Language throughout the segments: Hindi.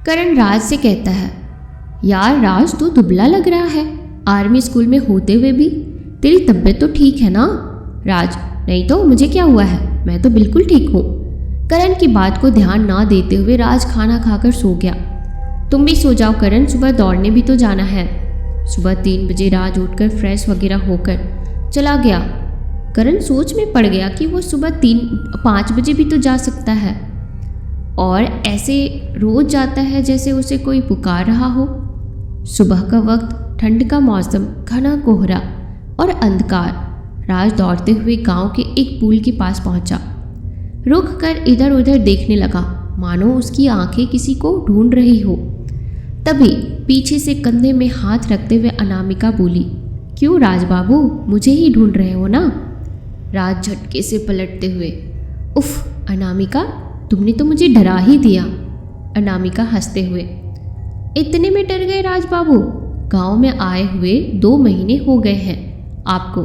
करण राज से कहता है, यार राज तू दुबला लग रहा है, आर्मी स्कूल में होते हुए भी। तेरी तबीयत तो ठीक है ना? राज, नहीं तो मुझे क्या हुआ है, मैं तो बिल्कुल ठीक हूँ। करण की बात को ध्यान ना देते हुए राज खाना खाकर सो गया। तुम भी सो जाओ करण, सुबह दौड़ने भी तो जाना है। सुबह 3 बजे राज उठकर फ्रेश वगैरह होकर चला गया। करण सोच में पड़ गया कि वो सुबह 5 बजे भी तो जा सकता है और ऐसे रोज जाता है जैसे उसे कोई पुकार रहा हो। सुबह का वक्त, ठंड का मौसम, घना कोहरा और अंधकार। राज दौड़ते हुए गांव के एक पुल के पास पहुंचा। रुक कर इधर उधर देखने लगा, मानो उसकी आंखें किसी को ढूंढ रही हो। तभी पीछे से कंधे में हाथ रखते हुए अनामिका बोली, क्यों राज बाबू, मुझे ही ढूंढ रहे हो ना? राज झटके से पलटते हुए, उफ अनामिका, तुमने तो मुझे डरा ही दिया। अनामिका हंसते हुए, इतने में डर गए राज बाबू? गांव में आए हुए 2 महीने हो गए हैं आपको,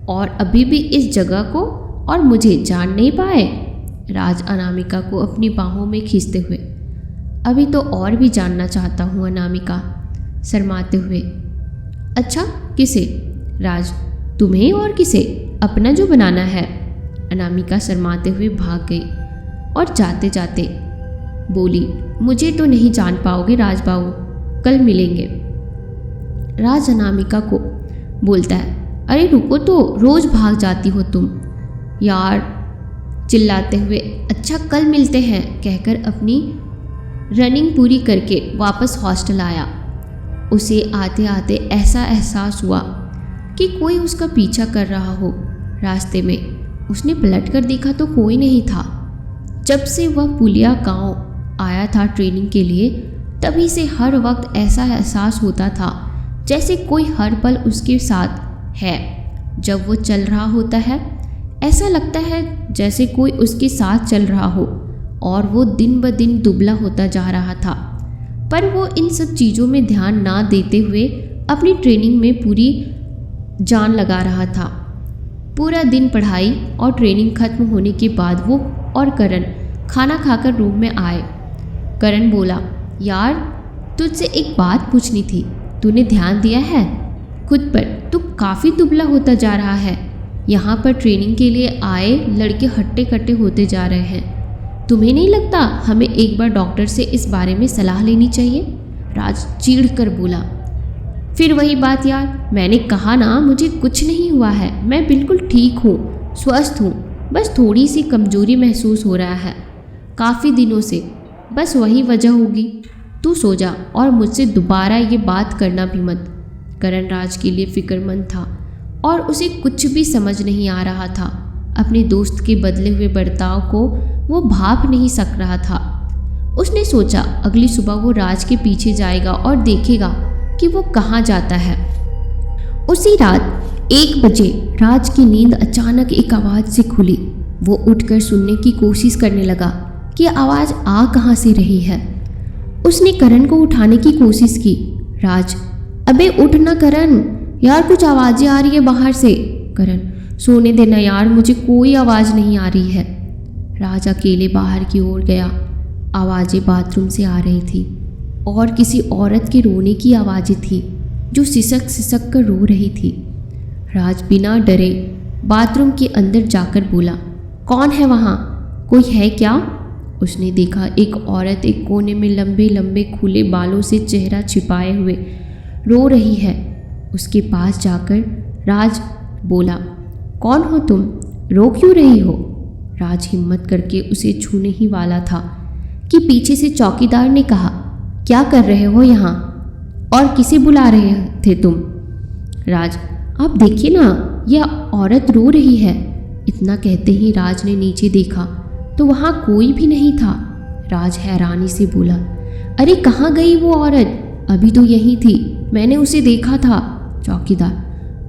और अभी भी इस जगह को और मुझे जान नहीं पाए? राज अनामिका को अपनी बाहों में खींचते हुए, अभी तो और भी जानना चाहता हूँ अनामिका, शर्माते हुए। अच्छा किसे? राज, तुम्हें और किसे? अपना जो बनाना है। अनामिका शर्माते हुए भाग गई और जाते जाते बोली, मुझे तो नहीं जान पाओगे राज बाबू, कल मिलेंगे। राज अनामिका को बोलता है, अरे रुको तो, रोज भाग जाती हो तुम यार, चिल्लाते हुए। अच्छा कल मिलते हैं कहकर अपनी रनिंग पूरी करके वापस हॉस्टल आया। उसे आते आते ऐसा एहसास हुआ कि कोई उसका पीछा कर रहा हो। रास्ते में उसने पलटकर देखा तो कोई नहीं था। जब से वह पुलिया गांव आया था ट्रेनिंग के लिए, तभी से हर वक्त ऐसा एहसास होता था जैसे कोई हर पल उसके साथ है। जब वो चल रहा होता है, ऐसा लगता है जैसे कोई उसके साथ चल रहा हो, और वो दिन ब दिन दुबला होता जा रहा था। पर वो इन सब चीज़ों में ध्यान ना देते हुए अपनी ट्रेनिंग में पूरी जान लगा रहा था। पूरा दिन पढ़ाई और ट्रेनिंग खत्म होने के बाद वो और करण खाना खाकर रूम में आए। करण बोला, यार तुझसे एक बात पूछनी थी, तूने ध्यान दिया है खुद पर? तू काफ़ी दुबला होता जा रहा है। यहाँ पर ट्रेनिंग के लिए आए लड़के हट्टे कट्टे होते जा रहे हैं। तुम्हें नहीं लगता हमें एक बार डॉक्टर से इस बारे में सलाह लेनी चाहिए? राज चीढ़ कर बोला, फिर वही बात यार, मैंने कहा ना मुझे कुछ नहीं हुआ है, मैं बिल्कुल ठीक हूँ, स्वस्थ हूँ, बस थोड़ी सी कमजोरी महसूस हो रहा है काफ़ी दिनों से, बस वही वजह होगी। तू सो जा और मुझसे दोबारा ये बात करना भी मत। करण राज के लिए फिक्रमंद था और उसे कुछ भी समझ नहीं आ रहा था। अपने दोस्त के बदले हुए बर्ताव को वो भाप नहीं सक रहा था। उसने सोचा अगली सुबह वो राज के पीछे जाएगा और देखेगा कि वो कहाँ जाता है। उसी रात 1 बजे राज की नींद अचानक एक आवाज़ से खुली। वो उठकर सुनने की कोशिश करने लगा कि आवाज़ आ कहाँ से रही है। उसने करण को उठाने की कोशिश की। राज, अबे उठ ना करण, यार कुछ आवाज़ें आ रही है बाहर से। करण, सोने देना यार, मुझे कोई आवाज़ नहीं आ रही है। राज अकेले बाहर की ओर गया। आवाज़ें बाथरूम से आ रही थी और किसी औरत के रोने की आवाज़ें थी जो सिसक सिसक कर रो रही थी। राज बिना डरे बाथरूम के अंदर जाकर बोला, कौन है वहाँ, कोई है क्या? उसने देखा एक औरत एक कोने में लंबे लंबे खुले बालों से चेहरा छिपाए हुए रो रही है। उसके पास जाकर राज बोला, कौन हो तुम, रो क्यों रही हो? राज हिम्मत करके उसे छूने ही वाला था कि पीछे से चौकीदार ने कहा, क्या कर रहे हो यहाँ और किसे बुला रहे थे तुम? राज, आप देखिए ना, यह औरत रो रही है। इतना कहते ही राज ने नीचे देखा तो वहाँ कोई भी नहीं था। राज हैरानी से बोला, अरे कहाँ गई वो औरत? अभी तो यहीं थी, मैंने उसे देखा था। चौकीदार,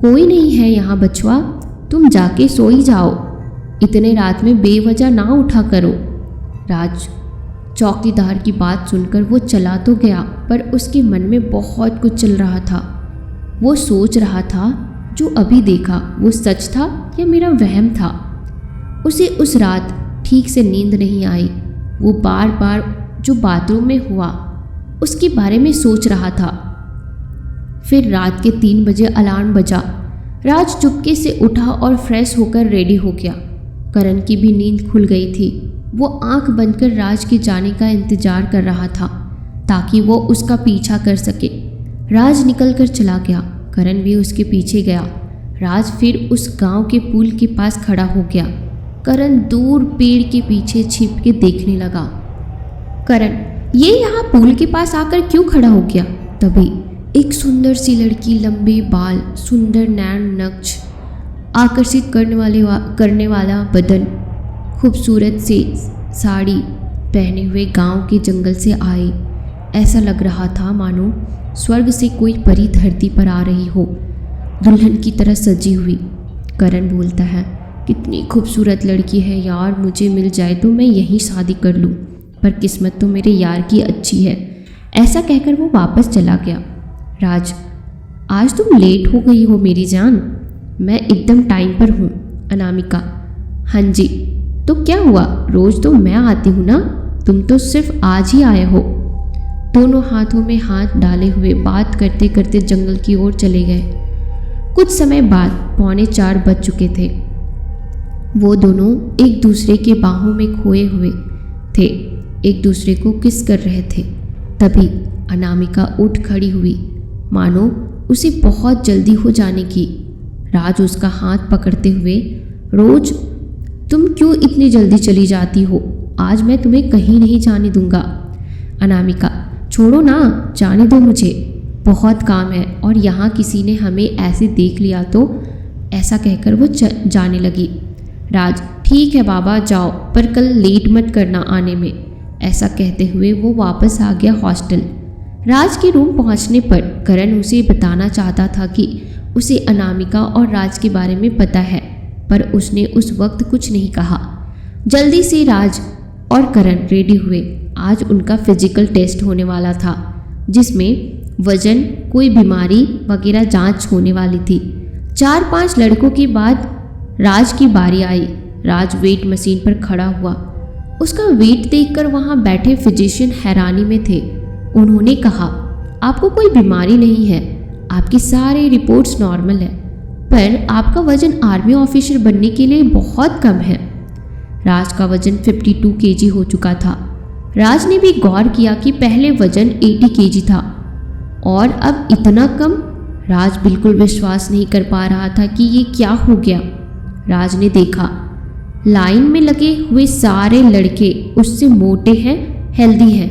कोई नहीं है यहाँ बचवा, तुम जाके सो ही जाओ, इतने रात में बेवजह ना उठा करो। राज चौकीदार की बात सुनकर वो चला तो गया, पर उसके मन में बहुत कुछ चल रहा था। वो सोच रहा था जो अभी देखा वो सच था या मेरा वहम था। उसे उस रात ठीक से नींद नहीं आई। वो बार बार जो बाथरूम में हुआ उसके बारे में सोच रहा था। फिर रात के 3 बजे अलार्म बजा। राज चुपके से उठा और फ्रेश होकर रेडी हो गया। करण की भी नींद खुल गई थी। वो आंख बंद कर राज के जाने का इंतजार कर रहा था ताकि वो उसका पीछा कर सके। राज निकल कर चला गया। करण भी उसके पीछे गया। राज फिर उस गांव के पुल के पास खड़ा हो गया। करण दूर पेड़ के पीछे छिप के देखने लगा। करण ये यहाँ पुल के पास आकर क्यों खड़ा हो गया? तभी एक सुंदर सी लड़की, लंबे बाल, सुंदर नैन नक्श, आकर्षित करने वाला बदन, खूबसूरत से साड़ी पहने हुए गांव के जंगल से आई। ऐसा लग रहा था मानो स्वर्ग से कोई परी धरती पर आ रही हो, दुल्हन की तरह सजी हुई। करण बोलता है, कितनी खूबसूरत लड़की है यार, मुझे मिल जाए तो मैं यहीं शादी कर लूँ, पर किस्मत तो मेरे यार की अच्छी है। ऐसा कहकर वो वापस चला गया। राज, आज तुम लेट हो गई हो मेरी जान। मैं एकदम टाइम पर हूँ। अनामिका, हाँ जी, तो क्या हुआ? रोज़ तो मैं आती हूँ ना, तुम तो सिर्फ आज ही आए हो। दोनों हाथों में हाथ डाले हुए बात करते करते जंगल की ओर चले गए। कुछ समय बाद 3:45 बज चुके थे। वो दोनों एक दूसरे के बाहों में खोए हुए थे, एक दूसरे को किस कर रहे थे। तभी अनामिका उठ खड़ी हुई, मानो उसे बहुत जल्दी हो जाने की। राज उसका हाथ पकड़ते हुए, रोज तुम क्यों इतनी जल्दी चली जाती हो? आज मैं तुम्हें कहीं नहीं जाने दूंगा। अनामिका, छोड़ो ना, जाने दो मुझे, बहुत काम है और यहाँ किसी ने हमें ऐसे देख लिया तो। ऐसा कहकर वो जाने लगी। राज, ठीक है बाबा जाओ, पर कल लेट मत करना आने में। ऐसा कहते हुए वो वापस आ गया हॉस्टल। राज के रूम पहुंचने पर करण उसे बताना चाहता था कि उसे अनामिका और राज के बारे में पता है, पर उसने उस वक्त कुछ नहीं कहा। जल्दी से राज और करण रेडी हुए। आज उनका फिजिकल टेस्ट होने वाला था, जिसमें वजन, कोई बीमारी वगैरह जांच होने वाली थी। 4-5 लड़कों के बाद राज की बारी आई। राज वेट मशीन पर खड़ा हुआ। उसका वेट देखकर वहां बैठे फिजिशियन हैरानी में थे। उन्होंने कहा, आपको कोई बीमारी नहीं है, आपकी सारी रिपोर्ट्स नॉर्मल है, पर आपका वजन आर्मी ऑफिसर बनने के लिए बहुत कम है। राज का वजन 52 केजी हो चुका था। राज ने भी गौर किया कि पहले वजन 80 केजी था और अब इतना कम। राज बिल्कुल विश्वास नहीं कर पा रहा था कि ये क्या हो गया। राज ने देखा, लाइन में लगे हुए सारे लड़के उससे मोटे हैं, हेल्दी हैं।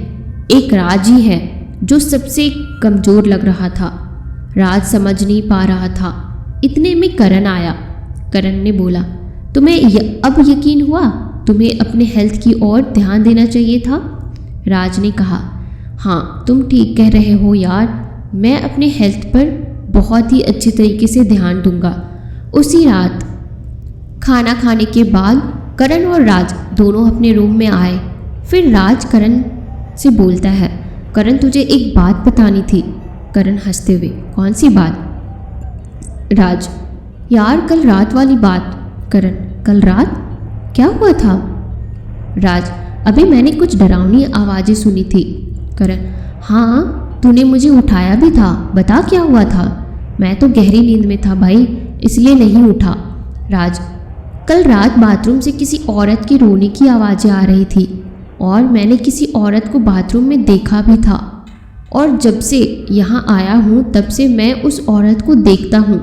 एक राज ही है जो सबसे कमज़ोर लग रहा था। राज समझ नहीं पा रहा था। इतने में करण आया। करण ने बोला, तुम्हें अब यकीन हुआ? तुम्हें अपने हेल्थ की ओर ध्यान देना चाहिए था। राज ने कहा, हाँ तुम ठीक कह रहे हो यार, मैं अपने हेल्थ पर बहुत ही अच्छे तरीके से ध्यान दूंगा। उसी रात खाना खाने के बाद करण और राज दोनों अपने रूम में आए। फिर राज करण से बोलता है, करण तुझे एक बात बतानी थी। करण हंसते हुए, कौन सी बात? राज, यार कल रात वाली बात। करण, कल रात क्या हुआ था? राज, अभी मैंने कुछ डरावनी आवाज़ें सुनी थी। करण, हाँ तूने मुझे उठाया भी था, बता क्या हुआ था? मैं तो गहरी नींद में था भाई, इसलिए नहीं उठा। राज, कल रात बाथरूम से किसी औरत के रोने की आवाज़ें आ रही थी और मैंने किसी औरत को बाथरूम में देखा भी था, और जब से यहाँ आया हूँ तब से मैं उस औरत को देखता हूँ,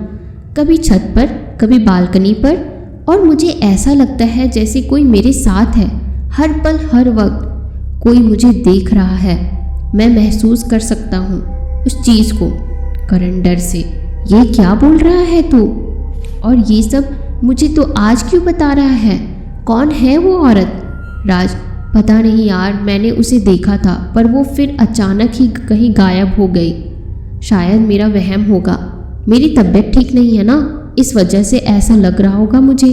कभी छत पर, कभी बालकनी पर, और मुझे ऐसा लगता है जैसे कोई मेरे साथ है। हर पल हर वक्त कोई मुझे देख रहा है। मैं महसूस कर सकता हूँ उस चीज़ को। करण डर से, ये क्या बोल रहा है तू? और ये सब मुझे तो आज क्यों बता रहा है? कौन है वो औरत? राज, पता नहीं यार, मैंने उसे देखा था पर वो फिर अचानक ही कहीं गायब हो गई। शायद मेरा वहम होगा। मेरी तबीयत ठीक नहीं है ना, इस वजह से ऐसा लग रहा होगा मुझे।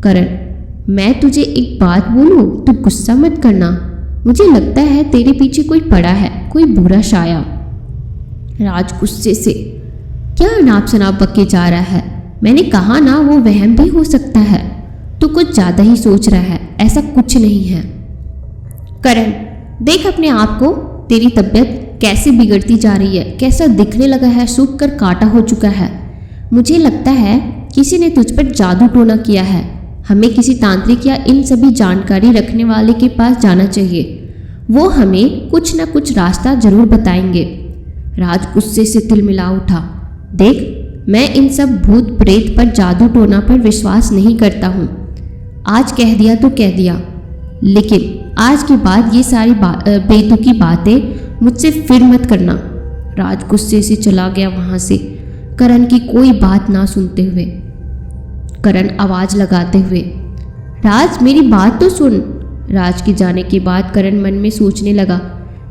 करण, मैं तुझे एक बात बोलूं, तू गुस्सा मत करना। मुझे लगता है तेरे पीछे कोई पड़ा है, कोई बुरा साया। राज गुस्से से, क्या अनाप शनाप बक के जा रहा है? मैंने कहा ना वो वहम भी हो सकता है। तू कुछ ज़्यादा ही सोच रहा है, ऐसा कुछ नहीं है। करण, देख अपने आप को, तेरी तबीयत कैसे बिगड़ती जा रही है, कैसा दिखने लगा है, सूख कर कांटा हो चुका है। मुझे लगता है किसी ने तुझ पर जादू टोना किया है। हमें किसी तांत्रिक या इन सभी जानकारी रखने वाले के पास जाना चाहिए। वो हमें कुछ न कुछ रास्ता जरूर बताएंगे। राज गुस्से से तिलमिला उठा। देख, मैं इन सब भूत प्रेत पर, जादू टोना पर विश्वास नहीं करता हूँ। आज कह दिया तो कह दिया, लेकिन आज के बाद ये सारी बेतुकी बातें मुझसे फिर मत करना। राज गुस्से से चला गया वहाँ से, करण की कोई बात ना सुनते हुए। करण आवाज़ लगाते हुए, राज मेरी बात तो सुन। राज के जाने के बाद करण मन में सोचने लगा,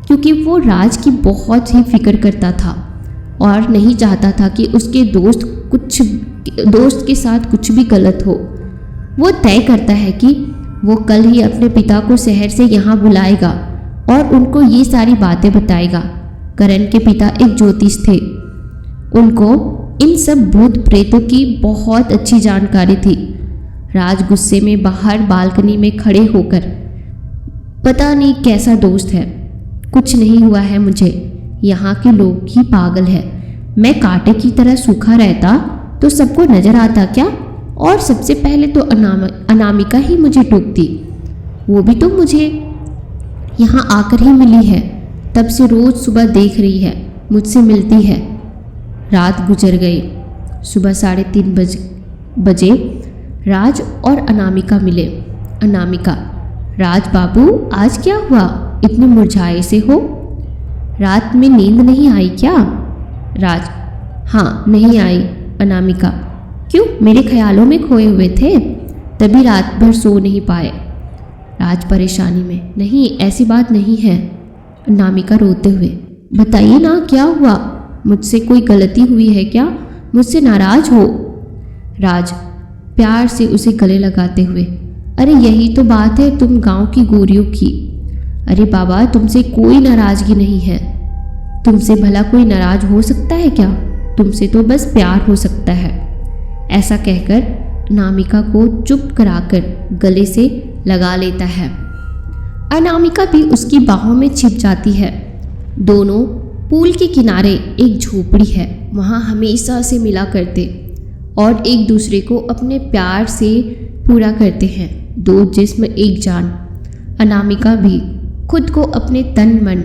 क्योंकि वो राज की बहुत ही फिक्र करता था और नहीं चाहता था कि उसके दोस्त के साथ कुछ भी गलत हो। वो तय करता है कि वो कल ही अपने पिता को शहर से यहाँ बुलाएगा और उनको ये सारी बातें बताएगा। करण के पिता एक ज्योतिष थे। उनको इन सब भूत प्रेतों की बहुत अच्छी जानकारी थी। राज गुस्से में बाहर बालकनी में खड़े होकर, पता नहीं कैसा दोस्त है, कुछ नहीं हुआ है मुझे, यहाँ के लोग ही पागल है। मैं कांटे की तरह सूखा रहता तो सबको नजर आता क्या? और सबसे पहले तो अनामिका ही मुझे टोकती। वो भी तो मुझे यहाँ आकर ही मिली है, तब से रोज सुबह देख रही है, मुझसे मिलती है। रात गुजर गई। सुबह 3:30 बजे राज और अनामिका मिले। अनामिका, राज बाबू आज क्या हुआ, इतने मुरझाए से हो? रात में नींद नहीं आई क्या? राज, हाँ नहीं आई। अनामिका, क्यों? मेरे ख्यालों में खोए हुए थे, तभी रात भर सो नहीं पाए। राज परेशानी में, नहीं ऐसी बात नहीं है। अनामिका रोते हुए, बताइए ना क्या हुआ, मुझसे कोई गलती हुई है क्या? मुझसे नाराज हो? राज प्यार से उसे गले लगाते हुए, अरे यही तो बात है तुम गांव की गोरियों की। अरे बाबा, तुमसे कोई नाराजगी नहीं है। तुमसे भला कोई नाराज हो सकता है क्या? तुमसे तो बस प्यार हो सकता है। ऐसा कहकर अनामिका को चुप कराकर गले से लगा लेता है। अनामिका भी उसकी बाहों में छिप जाती है। दोनों पूल के किनारे एक झोपड़ी है, वहाँ हमेशा से मिला करते और एक दूसरे को अपने प्यार से पूरा करते हैं। दो जिस्म एक जान। अनामिका भी खुद को अपने तन मन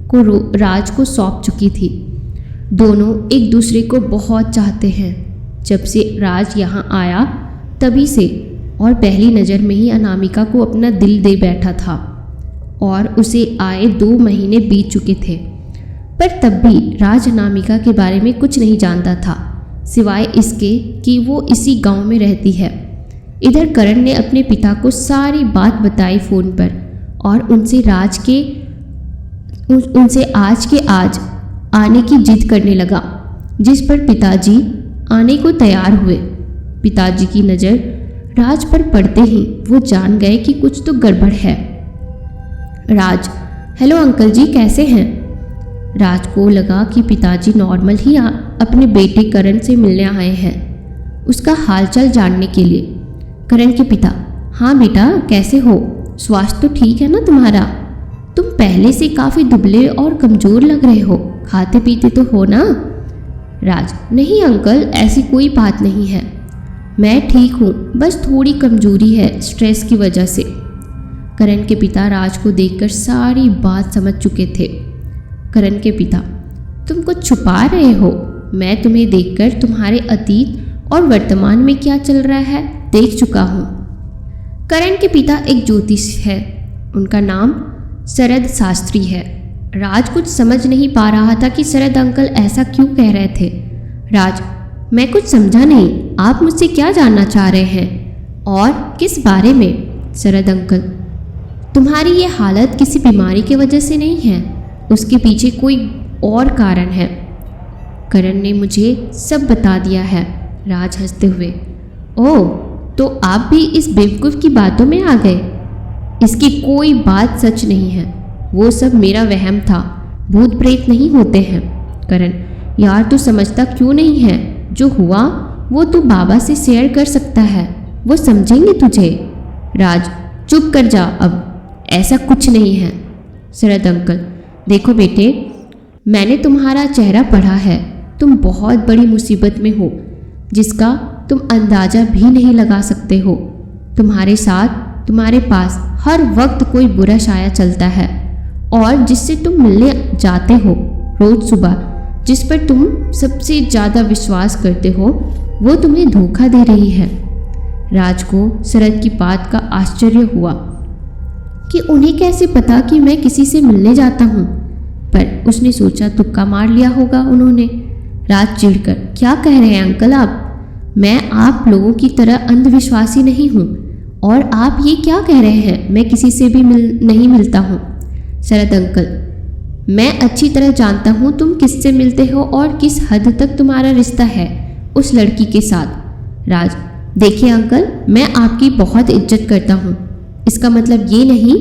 को राज को सौंप चुकी थी। दोनों एक दूसरे को बहुत चाहते हैं। जब से राज यहाँ आया तभी से, और पहली नज़र में ही अनामिका को अपना दिल दे बैठा था और उसे आए 2 महीने बीत चुके थे। पर तब भी राज अनामिका के बारे में कुछ नहीं जानता था, सिवाय इसके कि वो इसी गांव में रहती है। इधर करण ने अपने पिता को सारी बात बताई फ़ोन पर और उनसे आज के आज आने की जिद करने लगा, जिस पर पिताजी आने को तैयार हुए। पिताजी की नज़र राज पर पड़ते ही वो जान गए कि कुछ तो गड़बड़ है। राज, हेलो अंकल जी, कैसे हैं? राज को लगा कि पिताजी नॉर्मल ही अपने बेटे करण से मिलने आए हैं, उसका हालचाल जानने के लिए। करण के पिता, हाँ बेटा कैसे हो, स्वास्थ्य तो ठीक है ना तुम्हारा? तुम पहले से काफ़ी दुबले और कमज़ोर लग रहे हो, खाते पीते तो हो ना? राज, नहीं अंकल ऐसी कोई बात नहीं है, मैं ठीक हूँ, बस थोड़ी कमजोरी है स्ट्रेस की वजह से। करण के पिता राज को देखकर सारी बात समझ चुके थे। करण के पिता, तुम कुछ छुपा रहे हो, मैं तुम्हें देखकर तुम्हारे अतीत और वर्तमान में क्या चल रहा है देख चुका हूँ। करण के पिता एक ज्योतिष है, उनका नाम शरद शास्त्री है। राज कुछ समझ नहीं पा रहा था कि शरद अंकल ऐसा क्यों कह रहे थे। राज, मैं कुछ समझा नहीं, आप मुझसे क्या जानना चाह रहे हैं और किस बारे में? शरद अंकल, तुम्हारी ये हालत किसी बीमारी की वजह से नहीं है, उसके पीछे कोई और कारण है। करण ने मुझे सब बता दिया है। राज हंसते हुए, ओह तो आप भी इस बेवकूफ़ की बातों में आ गए। इसकी कोई बात सच नहीं है, वो सब मेरा वहम था, भूत प्रेत नहीं होते हैं। करण, यार तू समझता क्यों नहीं है, जो हुआ वो तू बाबा से शेयर कर सकता है, वो समझेंगे तुझे। राज, चुप कर जा अब, ऐसा कुछ नहीं है। शरद अंकल, देखो बेटे, मैंने तुम्हारा चेहरा पढ़ा है। तुम बहुत बड़ी मुसीबत में हो जिसका तुम अंदाज़ा भी नहीं लगा सकते हो। तुम्हारे साथ तुम्हारे पास हर वक्त कोई बुरा साया चलता है और जिससे तुम मिलने जाते हो रोज़ सुबह, जिस पर तुम सबसे ज़्यादा विश्वास करते हो, वो तुम्हें धोखा दे रही है। राज को शरद की बात का आश्चर्य हुआ कि उन्हें कैसे पता कि मैं किसी से मिलने जाता हूँ, पर उसने सोचा तुक्का मार लिया होगा उन्होंने। राज चिढ़कर, क्या कह रहे हैं अंकल आप? मैं आप लोगों की तरह अंधविश्वासी नहीं हूँ और आप ये क्या कह रहे हैं मैं किसी से भी नहीं मिलता हूँ। शरद अंकल, मैं अच्छी तरह जानता हूँ तुम किससे मिलते हो और किस हद तक तुम्हारा रिश्ता है उस लड़की के साथ। राज, देखिए अंकल, मैं आपकी बहुत इज्जत करता हूँ। इसका मतलब ये नहीं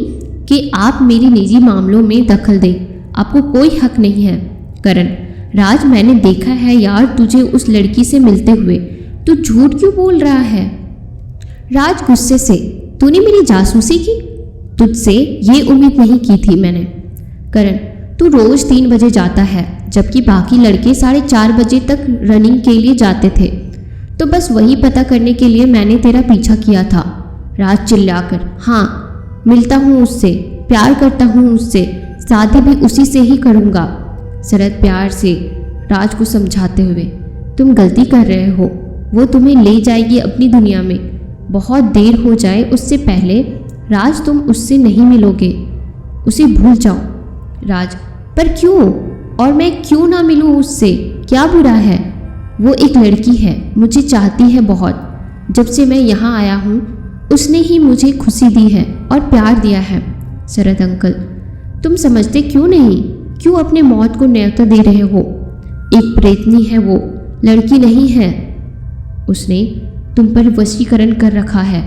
कि आप मेरी निजी मामलों में दखल दें, आपको कोई हक नहीं है। करण, राज, मैंने देखा है यार तुझे उस लड़की से मिलते हुए, तू झूठ क्यों बोल रहा है? राज गुस्से से, तूने मेरी जासूसी की? तुझसे ये उम्मीद नहीं की थी मैंने। करण, तू रोज़ 3 बजे जाता है जबकि बाकी लड़के 4:30 बजे तक रनिंग के लिए जाते थे, तो बस वही पता करने के लिए मैंने तेरा पीछा किया था। राज चिल्लाकर, हाँ, मिलता हूँ उससे, प्यार करता हूँ उससे, शादी भी उसी से ही करूँगा। शरद प्यार से राज को समझाते हुए, तुम गलती कर रहे हो, वो तुम्हें ले जाएगी अपनी दुनिया में। बहुत देर हो जाए उससे पहले राज तुम उससे नहीं मिलोगे, उसे भूल जाओ। राज, पर क्यों? और मैं क्यों ना मिलूं उससे? क्या बुरा है? वो एक लड़की है, मुझे चाहती है बहुत। जब से मैं यहाँ आया हूँ उसने ही मुझे खुशी दी है और प्यार दिया है। शरद अंकल, तुम समझते क्यों नहीं? क्यों अपने मौत को न्योता दे रहे हो? एक प्रेतनी है वो, लड़की नहीं है। उसने तुम पर वशीकरण कर रखा है,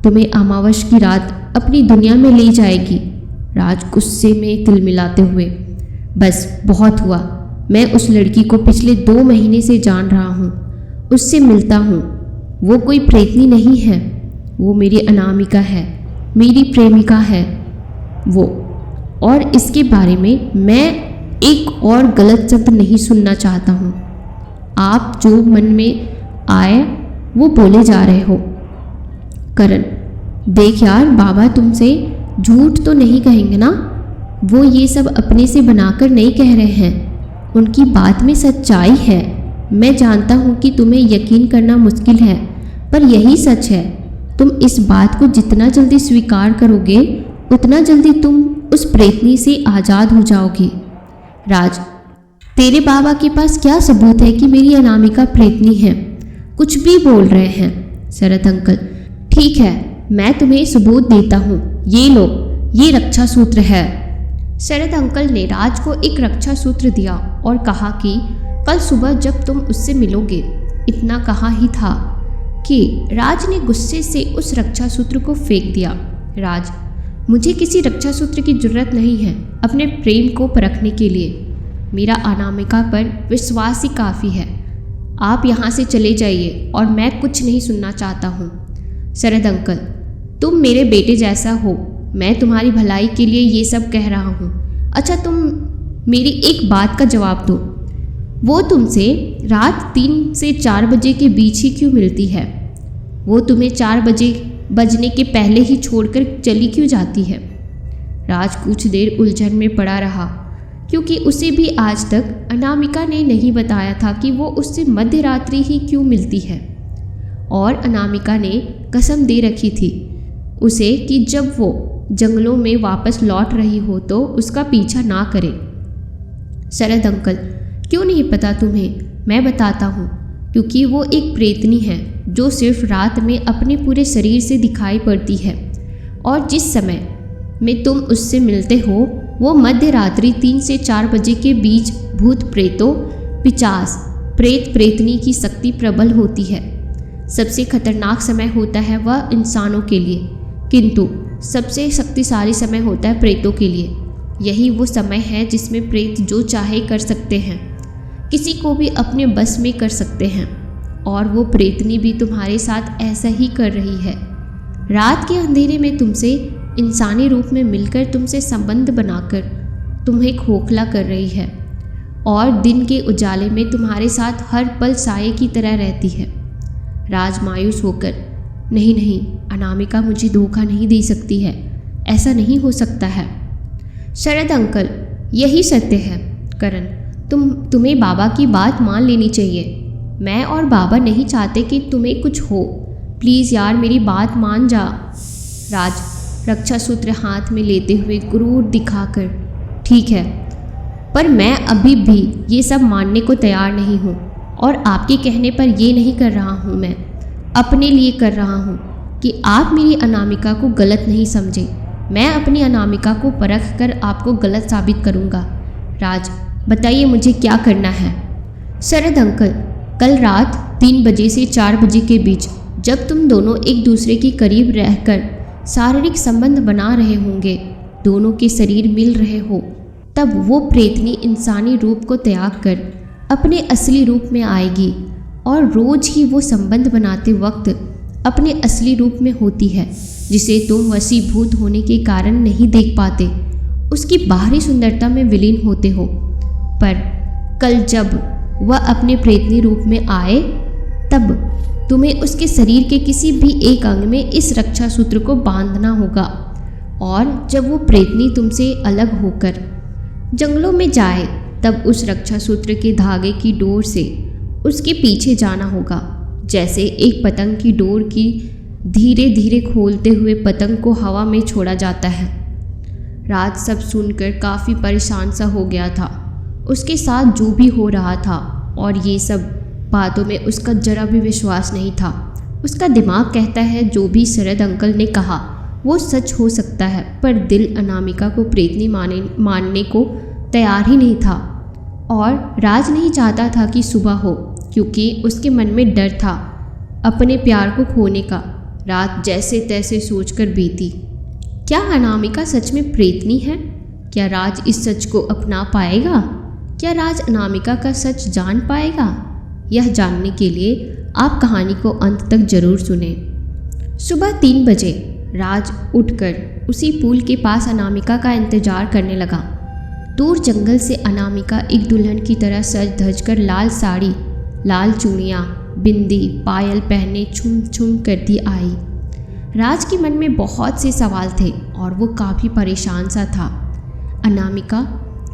तुम्हें अमावस की रात अपनी दुनिया में ले जाएगी। राज गुस्से में तिलमिलाते हुए, बस बहुत हुआ। मैं उस लड़की को पिछले 2 महीने से जान रहा हूँ, उससे मिलता हूँ। वो कोई प्रेतनी नहीं है, वो मेरी अनामिका है, मेरी प्रेमिका है वो। और इसके बारे में मैं एक और गलत शब्द नहीं सुनना चाहता हूँ। आप जो मन में आए वो बोले जा रहे हो। करण, देख यार, बाबा तुमसे झूठ तो नहीं कहेंगे ना? वो ये सब अपने से बनाकर नहीं कह रहे हैं, उनकी बात में सच्चाई है। मैं जानता हूँ कि तुम्हें यकीन करना मुश्किल है, पर यही सच है। तुम इस बात को जितना जल्दी स्वीकार करोगे उतना जल्दी तुम उस प्रेतनी से आज़ाद हो जाओगे। राज, तेरे बाबा के पास क्या सबूत है कि मेरी अनामिका प्रेतनी है? कुछ भी बोल रहे हैं। शरद अंकल, ठीक है, मैं तुम्हें सबूत देता हूँ, ये लो, ये रक्षा सूत्र है। शरद अंकल ने राज को एक रक्षा सूत्र दिया और कहा कि कल सुबह जब तुम उससे मिलोगे। इतना कहा ही था कि राज ने गुस्से से उस रक्षा सूत्र को फेंक दिया। राज, मुझे किसी रक्षा सूत्र की जरूरत नहीं है अपने प्रेम को परखने के लिए। मेरा अनामिका पर विश्वास ही काफ़ी है। आप यहाँ से चले जाइए और मैं कुछ नहीं सुनना चाहता हूँ। शरद अंकल, तुम मेरे बेटे जैसा हो, मैं तुम्हारी भलाई के लिए ये सब कह रहा हूँ। अच्छा, तुम मेरी एक बात का जवाब दो, वो तुमसे रात 3 से 4 बजे के बीच ही क्यों मिलती है? वो तुम्हें 4 बजने के पहले ही छोड़कर चली क्यों जाती है? राज कुछ देर उलझन में पड़ा रहा, क्योंकि उसे भी आज तक अनामिका ने नहीं बताया था कि वो उससे मध्य रात्रि ही क्यों मिलती है। और अनामिका ने कसम दे रखी थी उसे कि जब वो जंगलों में वापस लौट रही हो तो उसका पीछा ना करे। शरद अंकल, क्यों नहीं पता तुम्हें? मैं बताता हूँ, क्योंकि वो एक प्रेतनी है जो सिर्फ रात में अपने पूरे शरीर से दिखाई पड़ती है, और जिस समय में तुम उससे मिलते हो वो मध्य रात्रि 3 से 4 बजे के बीच भूत प्रेतों, पिशाच, प्रेत प्रेतनी की शक्ति प्रबल होती है। सबसे खतरनाक समय होता है वह इंसानों के लिए, किंतु सबसे शक्तिशाली समय होता है प्रेतों के लिए। यही वो समय है जिसमें प्रेत जो चाहे कर सकते हैं, किसी को भी अपने बस में कर सकते हैं, और वो प्रेतनी भी तुम्हारे साथ ऐसा ही कर रही है। रात के अंधेरे में तुमसे इंसानी रूप में मिलकर तुमसे संबंध बनाकर तुम्हें खोखला कर रही है। और दिन के उजाले में तुम्हारे साथ हर पल साये की तरह रहती है। राज मायूस होकर, नहीं नहीं अनामिका मुझे धोखा नहीं दे सकती है, ऐसा नहीं हो सकता है। शरद अंकल, यही सत्य है। करण, तुम्हें बाबा की बात मान लेनी चाहिए। मैं और बाबा नहीं चाहते कि तुम्हें कुछ हो। प्लीज़ यार मेरी बात मान जा। राज रक्षा सूत्र हाथ में लेते हुए क्रूर दिखाकर, ठीक है, पर मैं अभी भी ये सब मानने को तैयार नहीं हूँ और आपके कहने पर ये नहीं कर रहा हूँ। मैं अपने लिए कर रहा हूँ कि आप मेरी अनामिका को गलत नहीं समझें। मैं अपनी अनामिका को परख कर आपको गलत साबित करूँगा। राज, बताइए मुझे क्या करना है। शरद अंकल, कल रात 3 बजे से 4 बजे के बीच जब तुम दोनों एक दूसरे के करीब रहकर शारीरिक संबंध बना रहे होंगे, दोनों के शरीर मिल रहे हो, तब वो प्रेतनी इंसानी रूप को त्याग कर अपने असली रूप में आएगी और रोज ही वो संबंध बनाते वक्त अपने असली रूप में होती है, जिसे तुम वशीभूत होने के कारण नहीं देख पाते। उसकी बाहरी सुंदरता में विलीन होते हो। पर कल जब वह अपने प्रेतनी रूप में आए, तब तुम्हें उसके शरीर के किसी भी एक अंग में इस रक्षा सूत्र को बांधना होगा और जब वो प्रेतनी तुमसे अलग होकर जंगलों में जाए, तब उस रक्षा सूत्र के धागे की डोर से उसके पीछे जाना होगा, जैसे एक पतंग की डोर की धीरे धीरे खोलते हुए पतंग को हवा में छोड़ा जाता है। राज सब सुनकर काफ़ी परेशान सा हो गया था। उसके साथ जो भी हो रहा था और ये सब बातों में उसका जरा भी विश्वास नहीं था। उसका दिमाग कहता है जो भी शरद अंकल ने कहा वो सच हो सकता है, पर दिल अनामिका को प्रेतनी मानने को तैयार ही नहीं था। और राज नहीं चाहता था कि सुबह हो, क्योंकि उसके मन में डर था अपने प्यार को खोने का। रात जैसे तैसे सोचकर बीती। क्या अनामिका सच में प्रेतनी है? क्या राज इस सच को अपना पाएगा? क्या राज अनामिका का सच जान पाएगा? यह जानने के लिए आप कहानी को अंत तक जरूर सुनें। सुबह 3 बजे राज उठकर उसी पुल के पास अनामिका का इंतजार करने लगा। दूर जंगल से अनामिका एक दुल्हन की तरह सज धज कर लाल साड़ी, लाल चूड़ियाँ, बिंदी, पायल पहने छुम छुम करती आई। राज के मन में बहुत से सवाल थे और वो काफ़ी परेशान सा था। अनामिका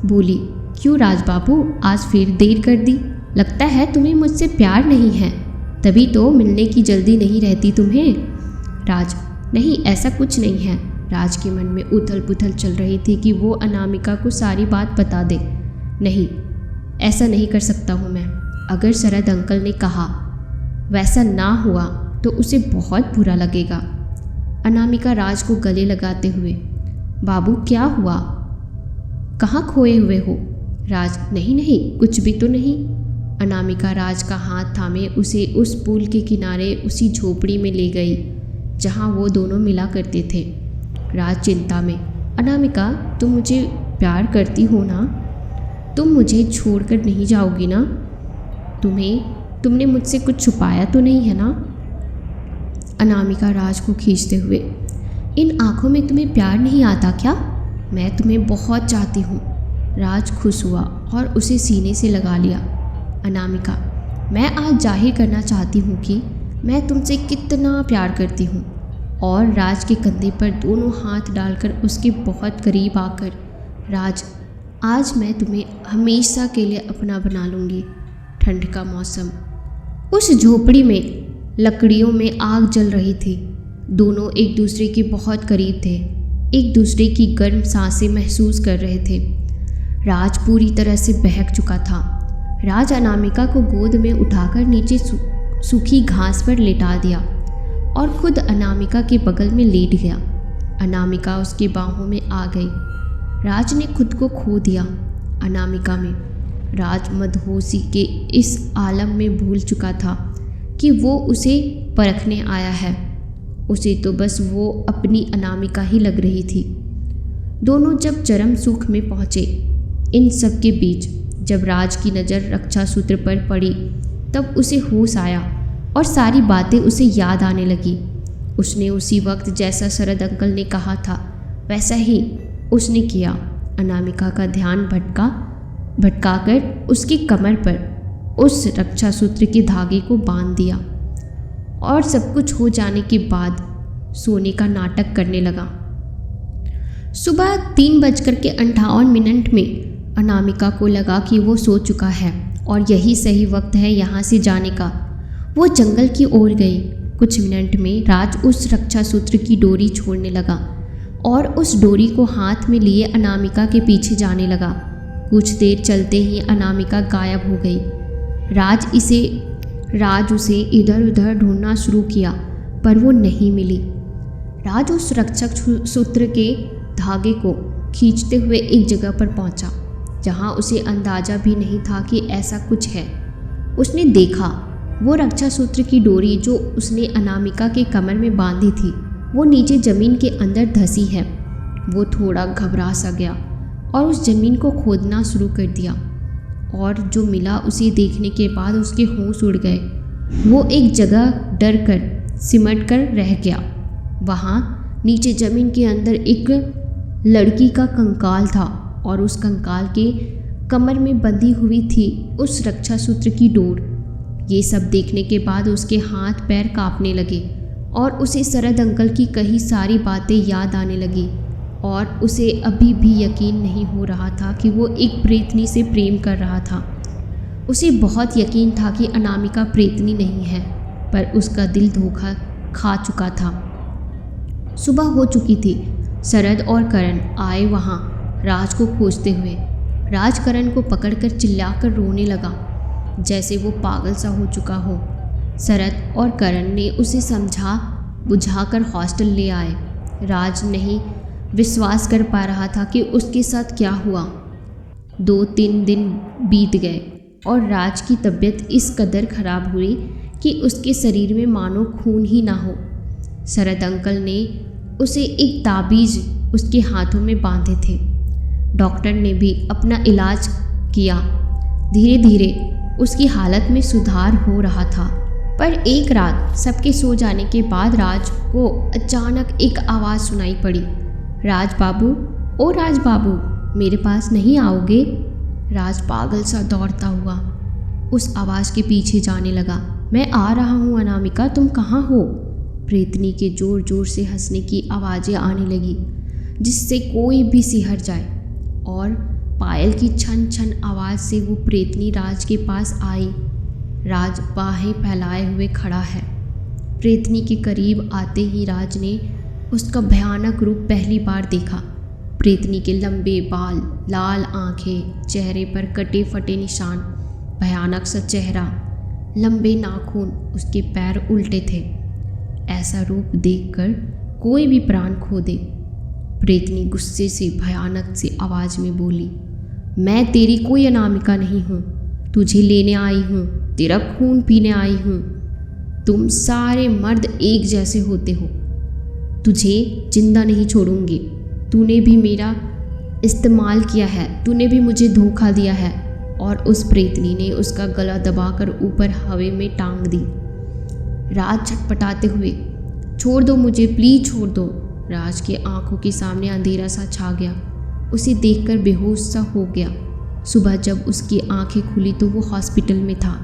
बोली, क्यों राज बाबू, आज फिर देर कर दी? लगता है तुम्हें मुझसे प्यार नहीं है, तभी तो मिलने की जल्दी नहीं रहती तुम्हें। राज, नहीं ऐसा कुछ नहीं है। राज के मन में उथल पुथल चल रही थी कि वो अनामिका को सारी बात बता दे। नहीं, ऐसा नहीं कर सकता हूँ मैं। अगर शरद अंकल ने कहा वैसा ना हुआ तो उसे बहुत बुरा लगेगा। अनामिका राज को गले लगाते हुए, बाबू क्या हुआ, कहाँ खोए हुए हो? राज, नहीं नहीं कुछ भी तो नहीं। अनामिका राज का हाथ थामे उसे उस पुल के किनारे उसी झोपड़ी में ले गई जहाँ वो दोनों मिला करते थे। राज चिंता में, अनामिका तुम मुझे प्यार करती हो ना? तुम मुझे छोड़कर नहीं जाओगी ना? तुमने मुझसे कुछ छुपाया तो नहीं है ना? अनामिका राज को खींचते हुए, इन आँखों में तुम्हें प्यार नहीं आता क्या? मैं तुम्हें बहुत चाहती हूँ। राज खुश हुआ और उसे सीने से लगा लिया। अनामिका, मैं आज जाहिर करना चाहती हूँ कि मैं तुमसे कितना प्यार करती हूँ। और राज के कंधे पर दोनों हाथ डालकर उसके बहुत करीब आकर, राज, आज मैं तुम्हें हमेशा के लिए अपना बना लूँगी। ठंड का मौसम। उस झोपड़ी में लकड़ियों में आग जल रही थी। दोनों एक दूसरे के बहुत करीब थे, एक दूसरे की गर्म सांसें महसूस कर रहे थे। राज पूरी तरह से बहक चुका था। राज अनामिका को गोद में उठाकर नीचे सूखी घास पर लेटा दिया और खुद अनामिका के बगल में लेट गया। अनामिका उसके बाहों में आ गई। राज ने खुद को खो दिया अनामिका में। राज मदहोशी के इस आलम में भूल चुका था कि वो उसे परखने आया है। उसे तो बस वो अपनी अनामिका ही लग रही थी। दोनों जब चरम सुख में पहुँचे, इन सब के बीच जब राज की नज़र रक्षा सूत्र पर पड़ी, तब उसे होश आया और सारी बातें उसे याद आने लगी। उसने उसी वक्त जैसा शरद अंकल ने कहा था वैसा ही उसने किया। अनामिका का ध्यान भटका भटकाकर उसकी कमर पर उस रक्षा सूत्र के धागे को बांध दिया और सब कुछ हो जाने के बाद सोने का नाटक करने लगा। सुबह 3:58 में अनामिका को लगा कि वो सो चुका है और यही सही वक्त है यहाँ से जाने का। वो जंगल की ओर गई। कुछ मिनट में राज उस रक्षा सूत्र की डोरी छोड़ने लगा और उस डोरी को हाथ में लिए अनामिका के पीछे जाने लगा। कुछ देर चलते ही अनामिका गायब हो गई। राज उसे इधर उधर ढूंढना शुरू किया पर वो नहीं मिली। राज उस रक्षक सूत्र के धागे को खींचते हुए एक जगह पर पहुंचा जहां उसे अंदाजा भी नहीं था कि ऐसा कुछ है। उसने देखा वो रक्षा सूत्र की डोरी जो उसने अनामिका के कमर में बांधी थी वो नीचे ज़मीन के अंदर धंसी है। वो थोड़ा घबरा सा गया और उस ज़मीन को खोदना शुरू कर दिया और जो मिला उसे देखने के बाद उसके होश उड़ गए। वो एक जगह डर कर सिमट कर रह गया। वहाँ नीचे ज़मीन के अंदर एक लड़की का कंकाल था और उस कंकाल के कमर में बंधी हुई थी उस रक्षा सूत्र की डोर। ये सब देखने के बाद उसके हाथ पैर कांपने लगे और उसे शरद अंकल की कही सारी बातें याद आने लगी और उसे अभी भी यकीन नहीं हो रहा था कि वो एक प्रेतनी से प्रेम कर रहा था। उसे बहुत यकीन था कि अनामिका प्रेतनी नहीं है पर उसका दिल धोखा खा चुका था। सुबह हो चुकी थी। शरद और करण आए वहाँ राज को खोजते हुए। राज करण को पकड़कर चिल्लाकर रोने लगा जैसे वो पागल सा हो चुका हो। शरद और करण ने उसे समझा बुझाकर हॉस्टल ले आए। राज नहीं विश्वास कर पा रहा था कि उसके साथ क्या हुआ। 2-3 दिन बीत गए और राज की तबीयत इस कदर खराब हुई कि उसके शरीर में मानो खून ही ना हो। शरद अंकल ने उसे एक ताबीज़ उसके हाथों में बांधे थे। डॉक्टर ने भी अपना इलाज किया। धीरे धीरे उसकी हालत में सुधार हो रहा था। पर एक रात सबके सो जाने के बाद राज को अचानक एक आवाज़ सुनाई पड़ी। राज बाबू, ओ राज बाबू, मेरे पास नहीं आओगे? राज पागल सा दौड़ता हुआ उस आवाज़ के पीछे जाने लगा। मैं आ रहा हूँ अनामिका, तुम कहाँ हो? प्रेतनी के ज़ोर ज़ोर से हंसने की आवाज़ें आने लगी जिससे कोई भी सिहर जाए और पायल की छन छन आवाज़ से वो प्रेतनी राज के पास आई। राज बाहें फैलाए हुए खड़ा है। प्रेतनी के करीब आते ही राज ने उसका भयानक रूप पहली बार देखा। प्रेतनी के लंबे बाल, लाल आंखें, चेहरे पर कटे फटे निशान, भयानक सा चेहरा, लंबे नाखून, उसके पैर उल्टे थे। ऐसा रूप देखकर कोई भी प्राण खो दे। प्रेतनी गुस्से से भयानक सी आवाज़ में बोली, मैं तेरी कोई अनामिका नहीं हूँ, तुझे लेने आई हूँ, तेरा खून पीने आई हूँ। तुम सारे मर्द एक जैसे होते हो, तुझे जिंदा नहीं छोड़ूंगी। तूने भी मेरा इस्तेमाल किया है, तूने भी मुझे धोखा दिया है। और उस प्रेतनी ने उसका गला दबाकर ऊपर हवा में टांग दी। राज छटपटाते हुए, छोड़ दो मुझे, प्लीज़ छोड़ दो। राज के आंखों के सामने अंधेरा सा छा गया। उसे देखकर बेहोश सा हो गया। सुबह जब उसकी आंखें खुली तो वो हॉस्पिटल में था।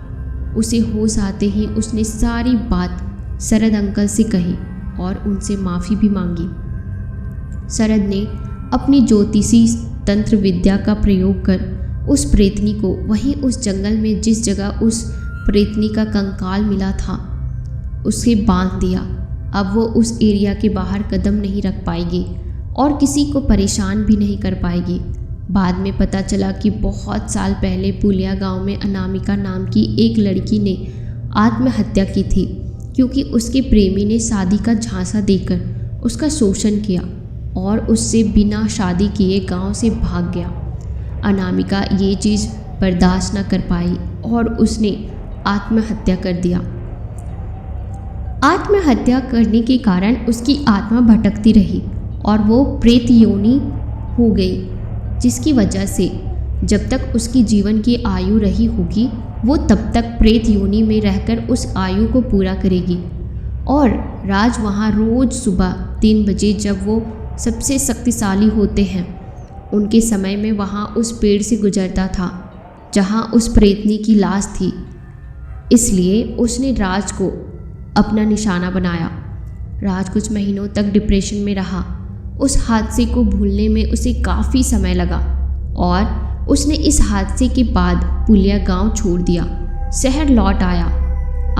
उसे होश आते ही उसने सारी बात शरद अंकल से कही और उनसे माफ़ी भी मांगी। शरद ने अपनी ज्योतिषी तंत्र विद्या का प्रयोग कर उस प्रेतनी को वहीं उस जंगल में जिस जगह उस प्रेतनी का कंकाल मिला था उसे बांध दिया। अब वो उस एरिया के बाहर कदम नहीं रख पाएगी और किसी को परेशान भी नहीं कर पाएगी। बाद में पता चला कि बहुत साल पहले पुलिया गांव में अनामिका नाम की एक लड़की ने आत्महत्या की थी क्योंकि उसके प्रेमी ने शादी का झांसा देकर उसका शोषण किया और उससे बिना शादी किए गांव से भाग गया। अनामिका ये चीज़ बर्दाश्त न कर पाई और उसने आत्महत्या कर दिया। आत्महत्या करने के कारण उसकी आत्मा भटकती रही और वो प्रेत योनि हो गई, जिसकी वजह से जब तक उसकी जीवन की आयु रही होगी वो तब तक प्रेत योनि में रहकर उस आयु को पूरा करेगी। और राज वहाँ रोज़ सुबह 3 बजे जब वो सबसे शक्तिशाली होते हैं उनके समय में वहाँ उस पेड़ से गुजरता था जहाँ उस प्रेतनी की लाश थी। इसलिए उसने राज को अपना निशाना बनाया। राज कुछ महीनों तक डिप्रेशन में रहा। उस हादसे को भूलने में उसे काफ़ी समय लगा और उसने इस हादसे के बाद पुलिया गांव छोड़ दिया, शहर लौट आया।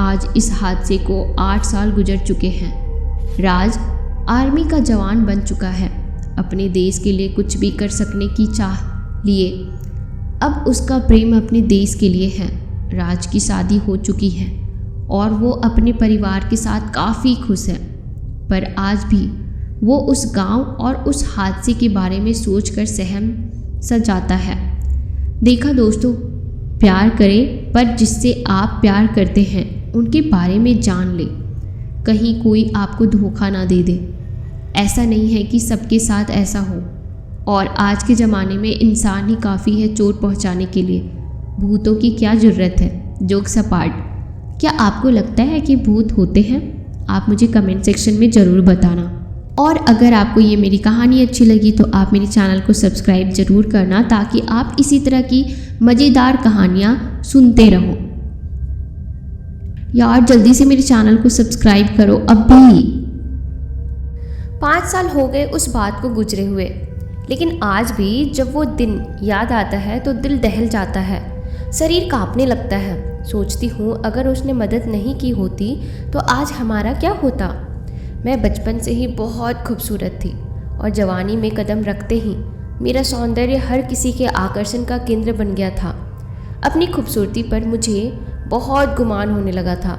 आज इस हादसे को 8 साल गुजर चुके हैं। राज आर्मी का जवान बन चुका है, अपने देश के लिए कुछ भी कर सकने की चाह लिए। अब उसका प्रेम अपने देश के लिए है। राज की शादी हो चुकी है और वो अपने परिवार के साथ काफ़ी खुश है, पर आज भी वो उस गांव और उस हादसे के बारे में सोचकर सहम सा जाता है। देखा दोस्तों, प्यार करें पर जिससे आप प्यार करते हैं उनके बारे में जान लें, कहीं कोई आपको धोखा ना दे दे। ऐसा नहीं है कि सबके साथ ऐसा हो, और आज के ज़माने में इंसान ही काफ़ी है चोट पहुंचाने के लिए। भूतों की क्या ज़रूरत है। जोक सपाट, क्या आपको लगता है कि भूत होते हैं? आप मुझे कमेंट सेक्शन में ज़रूर बताना। और अगर आपको ये मेरी कहानी अच्छी लगी तो आप मेरे चैनल को सब्सक्राइब ज़रूर करना, ताकि आप इसी तरह की मज़ेदार कहानियाँ सुनते रहो। यार जल्दी से मेरे चैनल को सब्सक्राइब करो अभी। 5 साल हो गए उस बात को गुजरे हुए, लेकिन आज भी जब वो दिन याद आता है तो दिल दहल जाता है, शरीर कांपने लगता है। सोचती हूँ अगर उसने मदद नहीं की होती तो आज हमारा क्या होता। मैं बचपन से ही बहुत खूबसूरत थी और जवानी में कदम रखते ही मेरा सौंदर्य हर किसी के आकर्षण का केंद्र बन गया था। अपनी खूबसूरती पर मुझे बहुत गुमान होने लगा था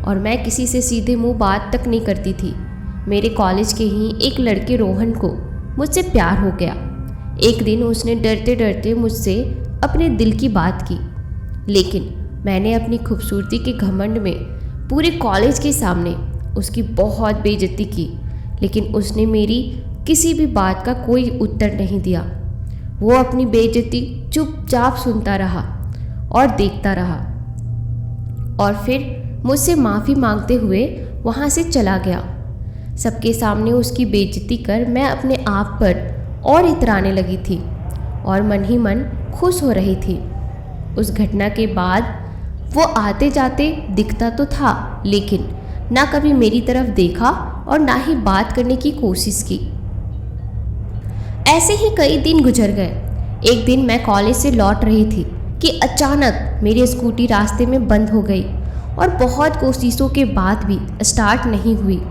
और मैं किसी से सीधे मुंह बात तक नहीं करती थी। मेरे कॉलेज के ही एक लड़के रोहन को मुझसे प्यार हो गया। एक दिन उसने डरते डरते मुझसे अपने दिल की बात की, लेकिन मैंने अपनी खूबसूरती के घमंड में पूरे कॉलेज के सामने उसकी बहुत बेइज्जती की, लेकिन उसने मेरी किसी भी बात का कोई उत्तर नहीं दिया। वो अपनी बेइज्जती चुपचाप सुनता रहा और देखता रहा, और फिर मुझसे माफ़ी मांगते हुए वहाँ से चला गया। सबके सामने उसकी बेइज्जती कर मैं अपने आप पर और इतराने लगी थी और मन ही मन खुश हो रही थी। उस घटना के बाद वो आते जाते दिखता तो था, लेकिन ना कभी मेरी तरफ देखा और ना ही बात करने की कोशिश की। ऐसे ही कई दिन गुजर गए। एक दिन मैं कॉलेज से लौट रही थी कि अचानक मेरी स्कूटी रास्ते में बंद हो गई और बहुत कोशिशों के बाद भी स्टार्ट नहीं हुई।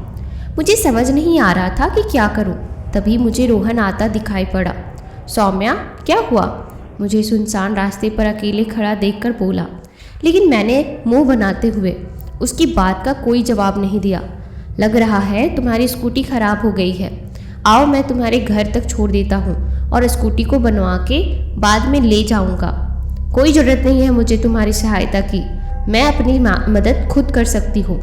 मुझे समझ नहीं आ रहा था कि क्या करूं। तभी मुझे रोहन आता दिखाई पड़ा। सौम्या, क्या हुआ? मुझे सुनसान रास्ते पर अकेले खड़ा देखकर बोला, लेकिन मैंने मुंह बनाते हुए उसकी बात का कोई जवाब नहीं दिया। लग रहा है तुम्हारी स्कूटी खराब हो गई है, आओ मैं तुम्हारे घर तक छोड़ देता हूँ और स्कूटी को बनवा के बाद में ले जाऊँगा। कोई ज़रूरत नहीं है मुझे तुम्हारी सहायता की, मैं अपनी मदद खुद कर सकती हूँ।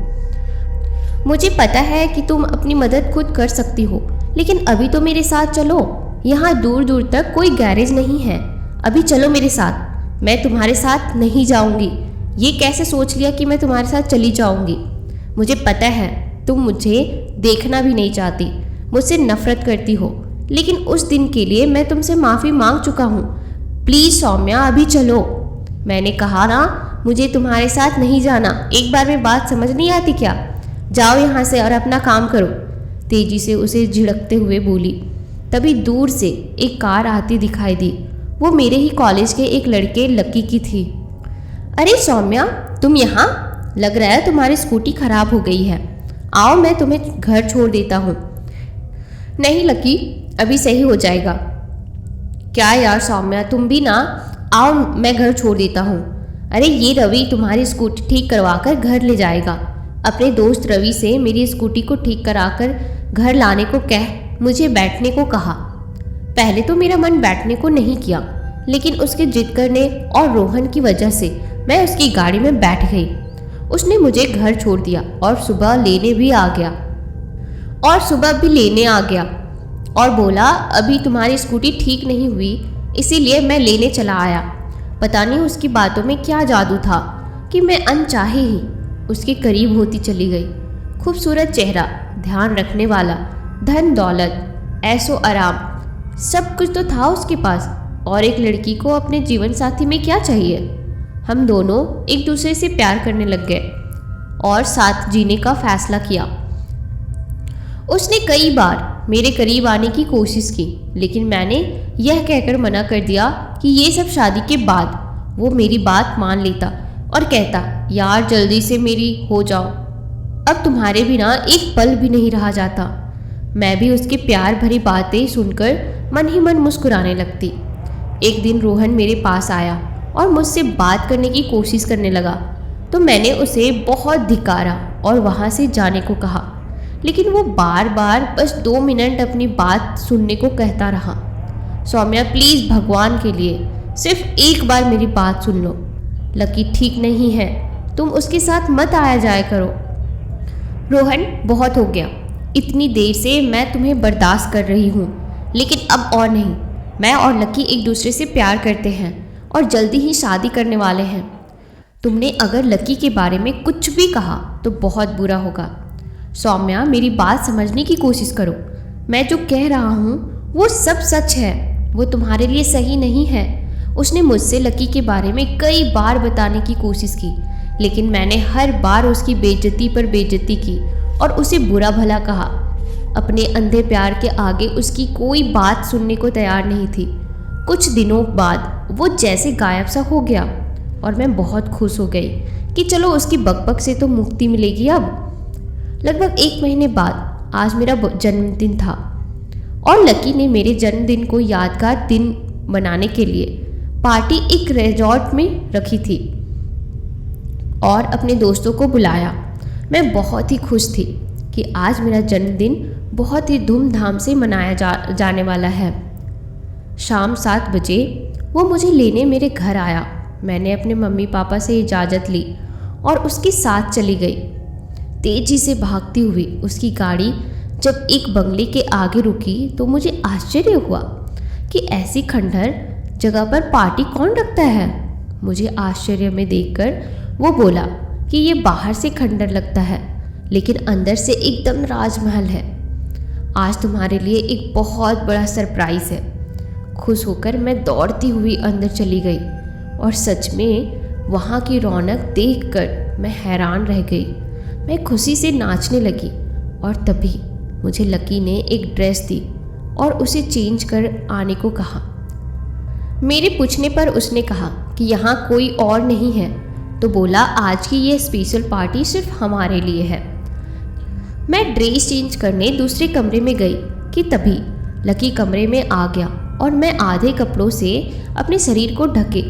मुझे पता है कि तुम अपनी मदद खुद कर सकती हो, लेकिन अभी तो मेरे साथ चलो। यहाँ दूर दूर तक कोई गैरेज नहीं है, अभी चलो मेरे साथ। मैं तुम्हारे साथ नहीं जाऊँगी। ये कैसे सोच लिया कि मैं तुम्हारे साथ चली जाऊँगी? मुझे पता है तुम मुझे देखना भी नहीं चाहती, मुझसे नफरत करती हो, लेकिन उस दिन के लिए मैं तुमसे माफ़ी मांग चुका हूँ। प्लीज़ सौम्या, अभी चलो। मैंने कहा ना, मुझे तुम्हारे साथ नहीं जाना। एक बार में बात समझ नहीं आती क्या? जाओ यहाँ से और अपना काम करो, तेजी से उसे झिड़कते हुए बोली। तभी दूर से एक कार आती दिखाई दी। वो मेरे ही कॉलेज के एक लड़के लक्की की थी। अरे सौम्या, तुम यहाँ? लग रहा है तुम्हारी स्कूटी खराब हो गई है, आओ मैं तुम्हें घर छोड़ देता हूँ। नहीं लक्की, अभी सही हो जाएगा। क्या यार सौम्या, तुम भी ना, आओ मैं घर छोड़ देता हूँ। अरे ये रवि तुम्हारी स्कूटी ठीक करवाकर घर ले जाएगा। अपने दोस्त रवि से मेरी स्कूटी को ठीक कराकर घर लाने को कह मुझे बैठने को कहा। पहले तो मेरा मन बैठने को नहीं किया, लेकिन उसके जिद करने और रोहन की वजह से मैं उसकी गाड़ी में बैठ गई। उसने मुझे घर छोड़ दिया और सुबह भी लेने आ गया और बोला अभी तुम्हारी स्कूटी ठीक नहीं हुई, इसीलिए मैं लेने चला आया। पता नहीं उसकी बातों में क्या जादू था कि मैं अनचाहे ही उसके करीब होती चली गई। खूबसूरत चेहरा, ध्यान रखने वाला, धन दौलत, ऐशो आराम, सब कुछ तो था उसके पास, और एक लड़की को अपने जीवन साथी में क्या चाहिए। हम दोनों एक दूसरे से प्यार करने लग गए और साथ जीने का फैसला किया। उसने कई बार मेरे करीब आने की कोशिश की, लेकिन मैंने यह कहकर मना कर दिया कि ये सब शादी के बाद। वो मेरी बात मान लेता और कहता, यार जल्दी से मेरी हो जाओ, अब तुम्हारे बिना एक पल भी नहीं रहा जाता। मैं भी उसकी प्यार भरी बातें सुनकर मन ही मन मुस्कुराने लगती। एक दिन रोहन मेरे पास आया और मुझसे बात करने की कोशिश करने लगा, तो मैंने उसे बहुत धिक्कारा और वहाँ से जाने को कहा, लेकिन वो बार बार बस 2 मिनट अपनी बात सुनने को कहता रहा। सौम्या प्लीज़ भगवान के लिए सिर्फ एक बार मेरी बात सुन लो। लकी ठीक नहीं है, तुम उसके साथ मत आया जाया करो। रोहन बहुत हो गया, इतनी देर से मैं तुम्हें बर्दाश्त कर रही हूँ, लेकिन अब और नहीं। मैं और लकी एक दूसरे से प्यार करते हैं और जल्दी ही शादी करने वाले हैं। तुमने अगर लकी के बारे में कुछ भी कहा तो बहुत बुरा होगा। सौम्या मेरी बात समझने की कोशिश करो, मैं जो कह रहा हूँ वो सब सच है। वो तुम्हारे लिए सही नहीं है। उसने मुझसे लकी के बारे में कई बार बताने की कोशिश की, लेकिन मैंने हर बार उसकी बेइज्जती पर बेइज्जती की और उसे बुरा भला कहा। अपने अंधे प्यार के आगे उसकी कोई बात सुनने को तैयार नहीं थी। कुछ दिनों बाद वो जैसे गायब सा हो गया और मैं बहुत खुश हो गई कि चलो उसकी बकबक से तो मुक्ति मिलेगी। अब लगभग 1 महीने बाद आज मेरा जन्मदिन था और लकी ने मेरे जन्मदिन को यादगार दिन बनाने के लिए पार्टी एक रिजॉर्ट में रखी थी और अपने दोस्तों को बुलाया। मैं बहुत ही खुश थी कि आज मेरा जन्मदिन बहुत ही धूमधाम से मनाया जाने वाला है। शाम 7 बजे वो मुझे लेने मेरे घर आया। मैंने अपने मम्मी पापा से इजाज़त ली और उसके साथ चली गई। तेज़ी से भागती हुई उसकी गाड़ी जब एक बंगले के आगे रुकी तो मुझे आश्चर्य हुआ कि ऐसी खंडहर जगह पर पार्टी कौन रखता है। मुझे आश्चर्य में देखकर वो बोला कि ये बाहर से खंडहर लगता है, लेकिन अंदर से एकदम राजमहल है। आज तुम्हारे लिए एक बहुत बड़ा सरप्राइज़ है। खुश होकर मैं दौड़ती हुई अंदर चली गई और सच में वहाँ की रौनक देखकर मैं हैरान रह गई। मैं खुशी से नाचने लगी और तभी मुझे लकी ने एक ड्रेस दी और उसे चेंज कर आने को कहा। मेरे पूछने पर उसने कहा कि यहाँ कोई और नहीं है, तो बोला आज की ये स्पेशल पार्टी सिर्फ हमारे लिए है। मैं ड्रेस चेंज करने दूसरे कमरे में गई कि तभी लकी कमरे में आ गया और मैं आधे कपड़ों से अपने शरीर को ढके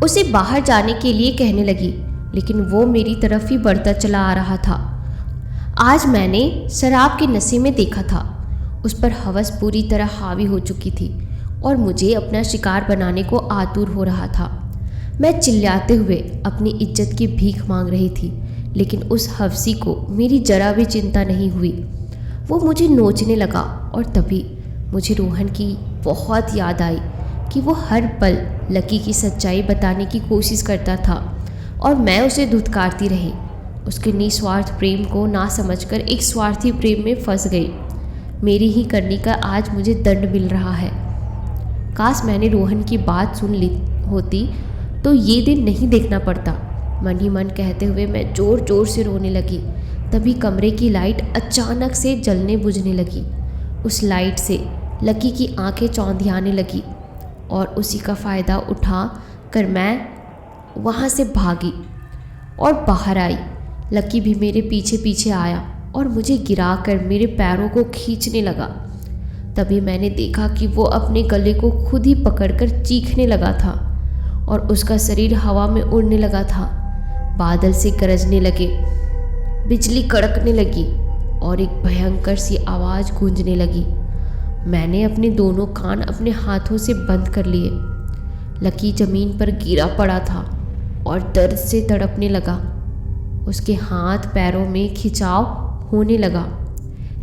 उसे बाहर जाने के लिए कहने लगी, लेकिन वो मेरी तरफ ही बढ़ता चला आ रहा था। आज मैंने शराब के नशे में देखा था। उस पर हवस पूरी तरह हावी हो चुकी थी और मुझे अपना शिकार बनाने को आतुर हो रहा था। मैं चिल्लाते हुए अपनी इज्जत की भीख मांग रही थी, लेकिन उस हवसी को मेरी जरा भी चिंता नहीं हुई। वो मुझे नोचने लगा और तभी मुझे रोहन की बहुत याद आई कि वो हर पल लकी की सच्चाई बताने की कोशिश करता था और मैं उसे धुतकारती रही। उसके निस्वार्थ प्रेम को ना समझकर एक स्वार्थी प्रेम में फंस गई। मेरी ही करनी का आज मुझे दंड मिल रहा है। काश मैंने रोहन की बात सुन ली होती तो ये दिन नहीं देखना पड़ता। मन ही मन कहते हुए मैं ज़ोर ज़ोर से रोने लगी। तभी कमरे की लाइट अचानक से जलने बुझने लगी। उस लाइट से लकी की आंखें चौंधियाने लगी और उसी का फ़ायदा उठा कर मैं वहाँ से भागी और बाहर आई। लकी भी मेरे पीछे पीछे आया और मुझे गिराकर मेरे पैरों को खींचने लगा। तभी मैंने देखा कि वो अपने गले को खुद ही पकड़कर चीखने लगा था और उसका शरीर हवा में उड़ने लगा था। बादल से गरजने लगे, बिजली कड़कने लगी और एक भयंकर सी आवाज़ गूंजने लगी। मैंने अपने दोनों कान अपने हाथों से बंद कर लिए। लकी ज़मीन पर गिरा पड़ा था और दर्द से तड़पने लगा। उसके हाथ पैरों में खिंचाव होने लगा।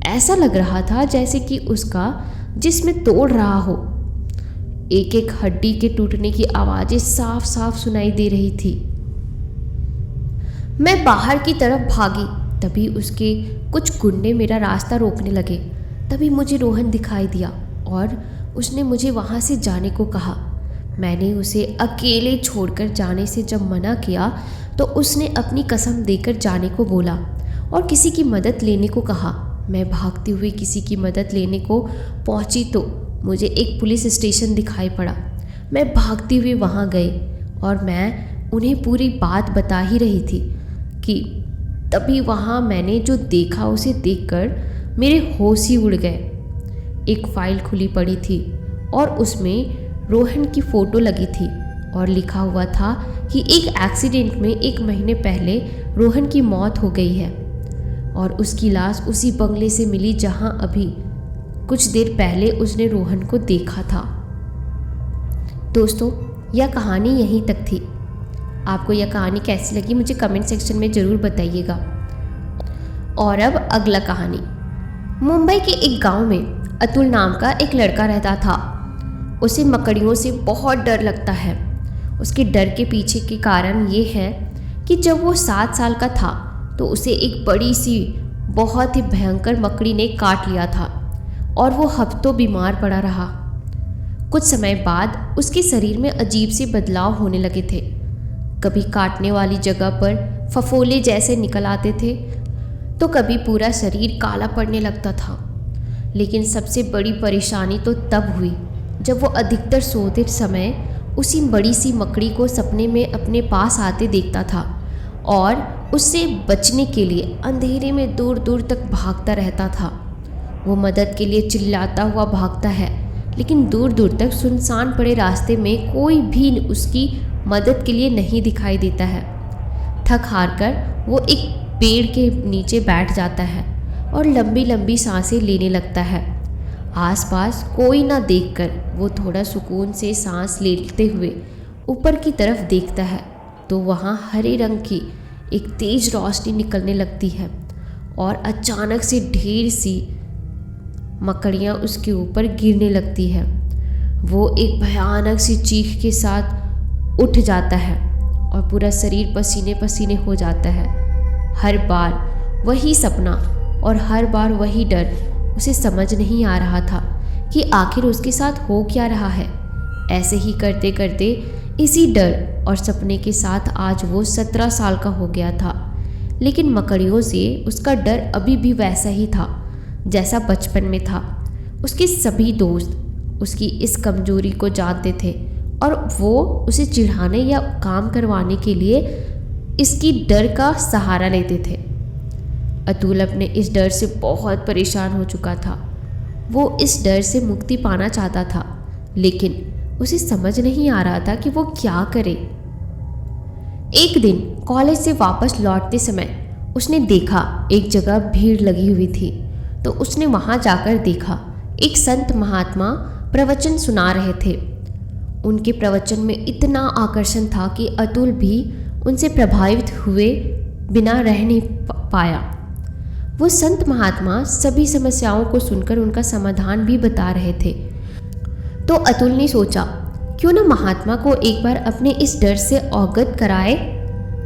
ऐसा लग रहा था जैसे कि उसका जिस्म तोड़ रहा हो। एक एक हड्डी के टूटने की आवाज़ें साफ साफ सुनाई दे रही थी। मैं बाहर की तरफ भागी। तभी उसके कुछ गुंडे मेरा रास्ता रोकने लगे। तभी मुझे रोहन दिखाई दिया और उसने मुझे वहाँ से जाने को कहा। मैंने उसे अकेले छोड़कर जाने से जब मना किया तो उसने अपनी कसम देकर जाने को बोला और किसी की मदद लेने को कहा। मैं भागती हुई किसी की मदद लेने को पहुंची तो मुझे एक पुलिस स्टेशन दिखाई पड़ा। मैं भागती हुई वहां गई और मैं उन्हें पूरी बात बता ही रही थी कि तभी वहां मैंने जो देखा उसे देखकर मेरे होश ही उड़ गए। एक फाइल खुली पड़ी थी और उसमें रोहन की फ़ोटो लगी थी और लिखा हुआ था कि एक एक्सीडेंट में 1 महीने पहले रोहन की मौत हो गई है और उसकी लाश उसी बंगले से मिली जहां अभी कुछ देर पहले उसने रोहन को देखा था। दोस्तों, यह कहानी यहीं तक थी। आपको यह कहानी कैसी लगी मुझे कमेंट सेक्शन में ज़रूर बताइएगा। और अब अगला कहानी। मुंबई के एक गांव में अतुल नाम का एक लड़का रहता था। उसे मकड़ियों से बहुत डर लगता है। उसके डर के पीछे के कारण ये है कि जब वो 7 साल का था तो उसे एक बड़ी सी बहुत ही भयंकर मकड़ी ने काट लिया था और वो हफ्तों बीमार पड़ा रहा। कुछ समय बाद उसके शरीर में अजीब से बदलाव होने लगे थे। कभी काटने वाली जगह पर फफोले जैसे निकल आते थे तो कभी पूरा शरीर काला पड़ने लगता था। लेकिन सबसे बड़ी परेशानी तो तब हुई जब वो अधिकतर सोते समय उसी बड़ी सी मकड़ी को सपने में अपने पास आते देखता था और उससे बचने के लिए अंधेरे में दूर दूर तक भागता रहता था। वो मदद के लिए चिल्लाता हुआ भागता है, लेकिन दूर दूर तक सुनसान पड़े रास्ते में कोई भी उसकी मदद के लिए नहीं दिखाई देता है। थक हार कर वो एक पेड़ के नीचे बैठ जाता है और लंबी लंबी सांसें लेने लगता है। आसपास कोई ना देखकर वो थोड़ा सुकून से सांस लेते हुए ऊपर की तरफ देखता है तो वहाँ हरे रंग की एक तेज रोशनी निकलने लगती है और अचानक से ढेर सी मकड़ियाँ उसके ऊपर गिरने लगती है। वो एक भयानक सी चीख के साथ उठ जाता है और पूरा शरीर पसीने पसीने हो जाता है। हर बार वही सपना और हर बार वही डर। उसे समझ नहीं आ रहा था कि आखिर उसके साथ हो क्या रहा है। ऐसे ही करते करते इसी डर और सपने के साथ आज वो 17 साल का हो गया था। लेकिन मकड़ियों से उसका डर अभी भी वैसा ही था जैसा बचपन में था। उसके सभी दोस्त उसकी इस कमजोरी को जानते थे और वो उसे चिढ़ाने या काम करवाने के लिए इसकी डर का सहारा लेते थे। अतुल अपने इस डर से बहुत परेशान हो चुका था। वो इस डर से मुक्ति पाना चाहता था, लेकिन उसे समझ नहीं आ रहा था कि वो क्या करे। एक दिन कॉलेज से वापस लौटते समय उसने देखा एक जगह भीड़ लगी हुई थी, तो उसने वहां जाकर देखा एक संत महात्मा प्रवचन सुना रहे थे। उनके प्रवचन में इतना आकर्षण था कि अतुल भी उनसे प्रभावित हुए बिना रह नहीं पाया। वो संत महात्मा सभी समस्याओं को सुनकर उनका समाधान भी बता रहे थे। तो अतुल ने सोचा क्यों ना महात्मा को एक बार अपने इस डर से अवगत कराए,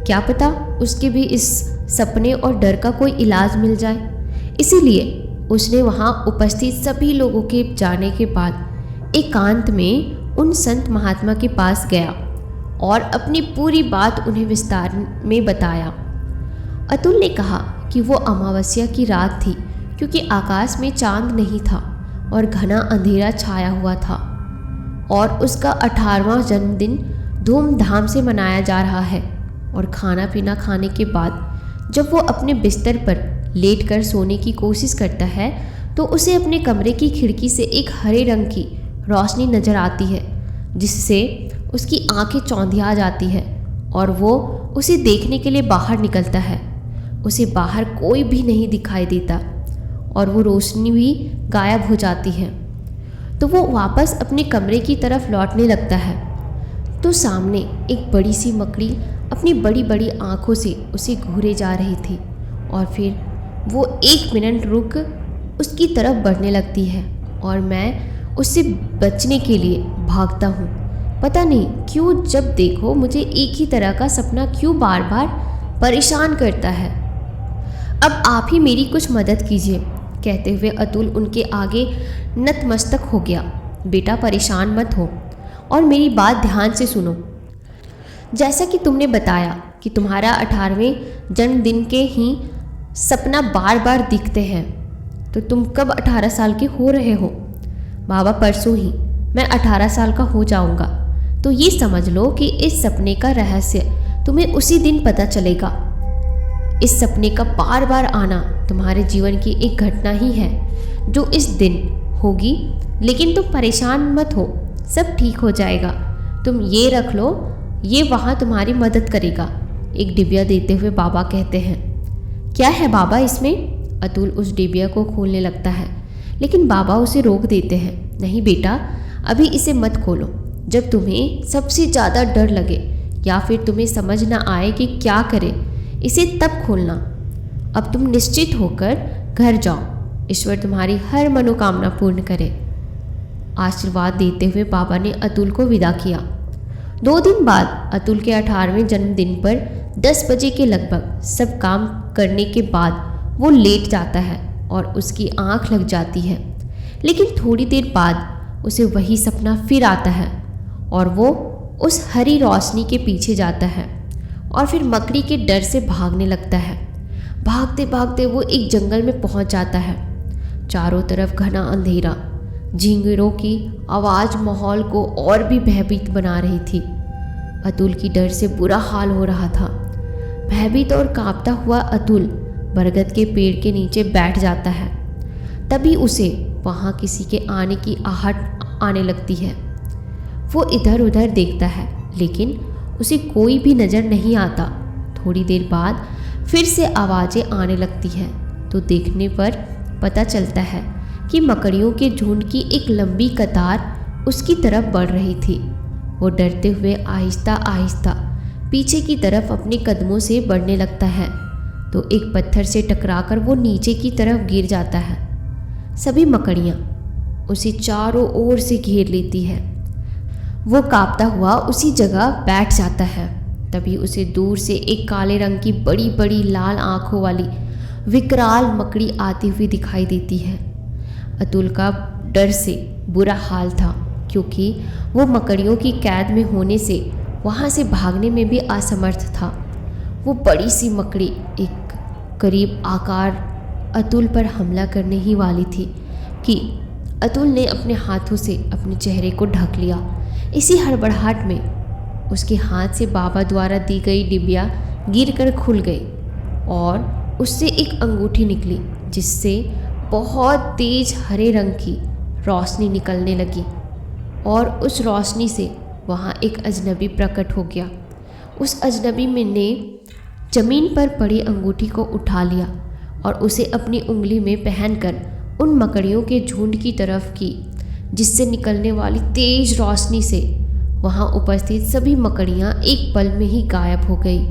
क्या पता उसके भी इस सपने और डर का कोई इलाज मिल जाए। इसीलिए उसने वहाँ उपस्थित सभी लोगों के जाने के बाद एकांत में उन संत महात्मा के पास गया और अपनी पूरी बात उन्हें विस्तार में बताया। अतुल ने कहा कि वो अमावस्या की रात थी क्योंकि आकाश में चांद नहीं था और घना अंधेरा छाया हुआ था और उसका 18वां जन्मदिन धूमधाम से मनाया जा रहा है। और खाना पीना खाने के बाद जब वो अपने बिस्तर पर लेटकर सोने की कोशिश करता है तो उसे अपने कमरे की खिड़की से एक हरे रंग की रोशनी नज़र आती है, जिससे उसकी आंखें चौंधिया जाती है और वो उसे देखने के लिए बाहर निकलता है। उसे बाहर कोई भी नहीं दिखाई देता और वो रोशनी भी गायब हो जाती है। तो वो वापस अपने कमरे की तरफ लौटने लगता है तो सामने एक बड़ी सी मकड़ी अपनी बड़ी बड़ी आँखों से उसे घूरे जा रही थी और फिर वो 1 मिनट रुक उसकी तरफ बढ़ने लगती है और मैं उससे बचने के लिए भागता हूँ। पता नहीं क्यों जब देखो मुझे एक ही तरह का सपना क्यों बार बार परेशान करता है। अब आप ही मेरी कुछ मदद कीजिए। कहते हुए अतुल उनके आगे नतमस्तक हो गया। बेटा परेशान मत हो और मेरी बात ध्यान से सुनो। जैसा कि तुमने बताया कि तुम्हारा 18वें जन्मदिन के ही सपना बार बार दिखते हैं, तो तुम कब 18 साल के हो रहे हो? बाबा, परसों ही मैं 18 साल का हो जाऊंगा। तो ये समझ लो कि इस सपने का रहस्य तुम्हें उसी दिन पता चलेगा। इस सपने का बार बार आना तुम्हारे जीवन की एक घटना ही है जो इस दिन होगी, लेकिन तुम परेशान मत हो, सब ठीक हो जाएगा। तुम ये रख लो, ये वहाँ तुम्हारी मदद करेगा। एक डिबिया देते हुए बाबा कहते हैं। क्या है बाबा इसमें? अतुल उस डिबिया को खोलने लगता है, लेकिन बाबा उसे रोक देते हैं। नहीं बेटा, अभी इसे मत खोलो। जब तुम्हें सबसे ज़्यादा डर लगे या फिर तुम्हें समझ ना आए कि क्या करें, इसे तब खोलना। अब तुम निश्चित होकर घर जाओ। ईश्वर तुम्हारी हर मनोकामना पूर्ण करे। आशीर्वाद देते हुए बाबा ने अतुल को विदा किया। 2 दिन बाद अतुल के 18वें जन्मदिन पर 10 बजे के लगभग सब काम करने के बाद वो लेट जाता है और उसकी आंख लग जाती है। लेकिन थोड़ी देर बाद उसे वही सपना फिर आता है और वो उस हरी रोशनी के पीछे जाता है और फिर मकड़ी के डर से भागने लगता है। भागते भागते वो एक जंगल में पहुंच जाता है। चारों तरफ घना अंधेरा, झींगुरों की आवाज़ माहौल को और भी भयभीत बना रही थी। अतुल की डर से बुरा हाल हो रहा था। भयभीत और कांपता हुआ अतुल बरगद के पेड़ के नीचे बैठ जाता है। तभी उसे वहाँ किसी के आने की आहट आने लगती है। वो इधर उधर देखता है, लेकिन उसे कोई भी नज़र नहीं आता। थोड़ी देर बाद फिर से आवाज़ें आने लगती हैं, तो देखने पर पता चलता है कि मकड़ियों के झुंड की एक लंबी कतार उसकी तरफ बढ़ रही थी। वो डरते हुए आहिस्ता आहिस्ता पीछे की तरफ अपने कदमों से बढ़ने लगता है, तो एक पत्थर से टकराकर वो नीचे की तरफ गिर जाता है। सभी मकड़ियाँ उसे चारों ओर से घेर लेती है। वो कांपता हुआ उसी जगह बैठ जाता है। तभी उसे दूर से एक काले रंग की बड़ी बड़ी लाल आंखों वाली विकराल मकड़ी आती हुई दिखाई देती है। अतुल का डर से बुरा हाल था, क्योंकि वो मकड़ियों की कैद में होने से वहाँ से भागने में भी असमर्थ था। वो बड़ी सी मकड़ी एक करीब आकार अतुल पर हमला करने ही वाली थी कि अतुल ने अपने हाथों से अपने चेहरे को ढक लिया। इसी हड़बड़ाहट में उसके हाथ से बाबा द्वारा दी गई डिबिया गिरकर खुल गई और उससे एक अंगूठी निकली, जिससे बहुत तेज हरे रंग की रोशनी निकलने लगी और उस रोशनी से वहाँ एक अजनबी प्रकट हो गया। उस अजनबी में ने जमीन पर पड़ी अंगूठी को उठा लिया और उसे अपनी उंगली में पहनकर उन मकड़ियों के झुंड की तरफ की, जिससे निकलने वाली तेज रोशनी से वहाँ उपस्थित सभी मकड़ियाँ एक पल में ही गायब हो गई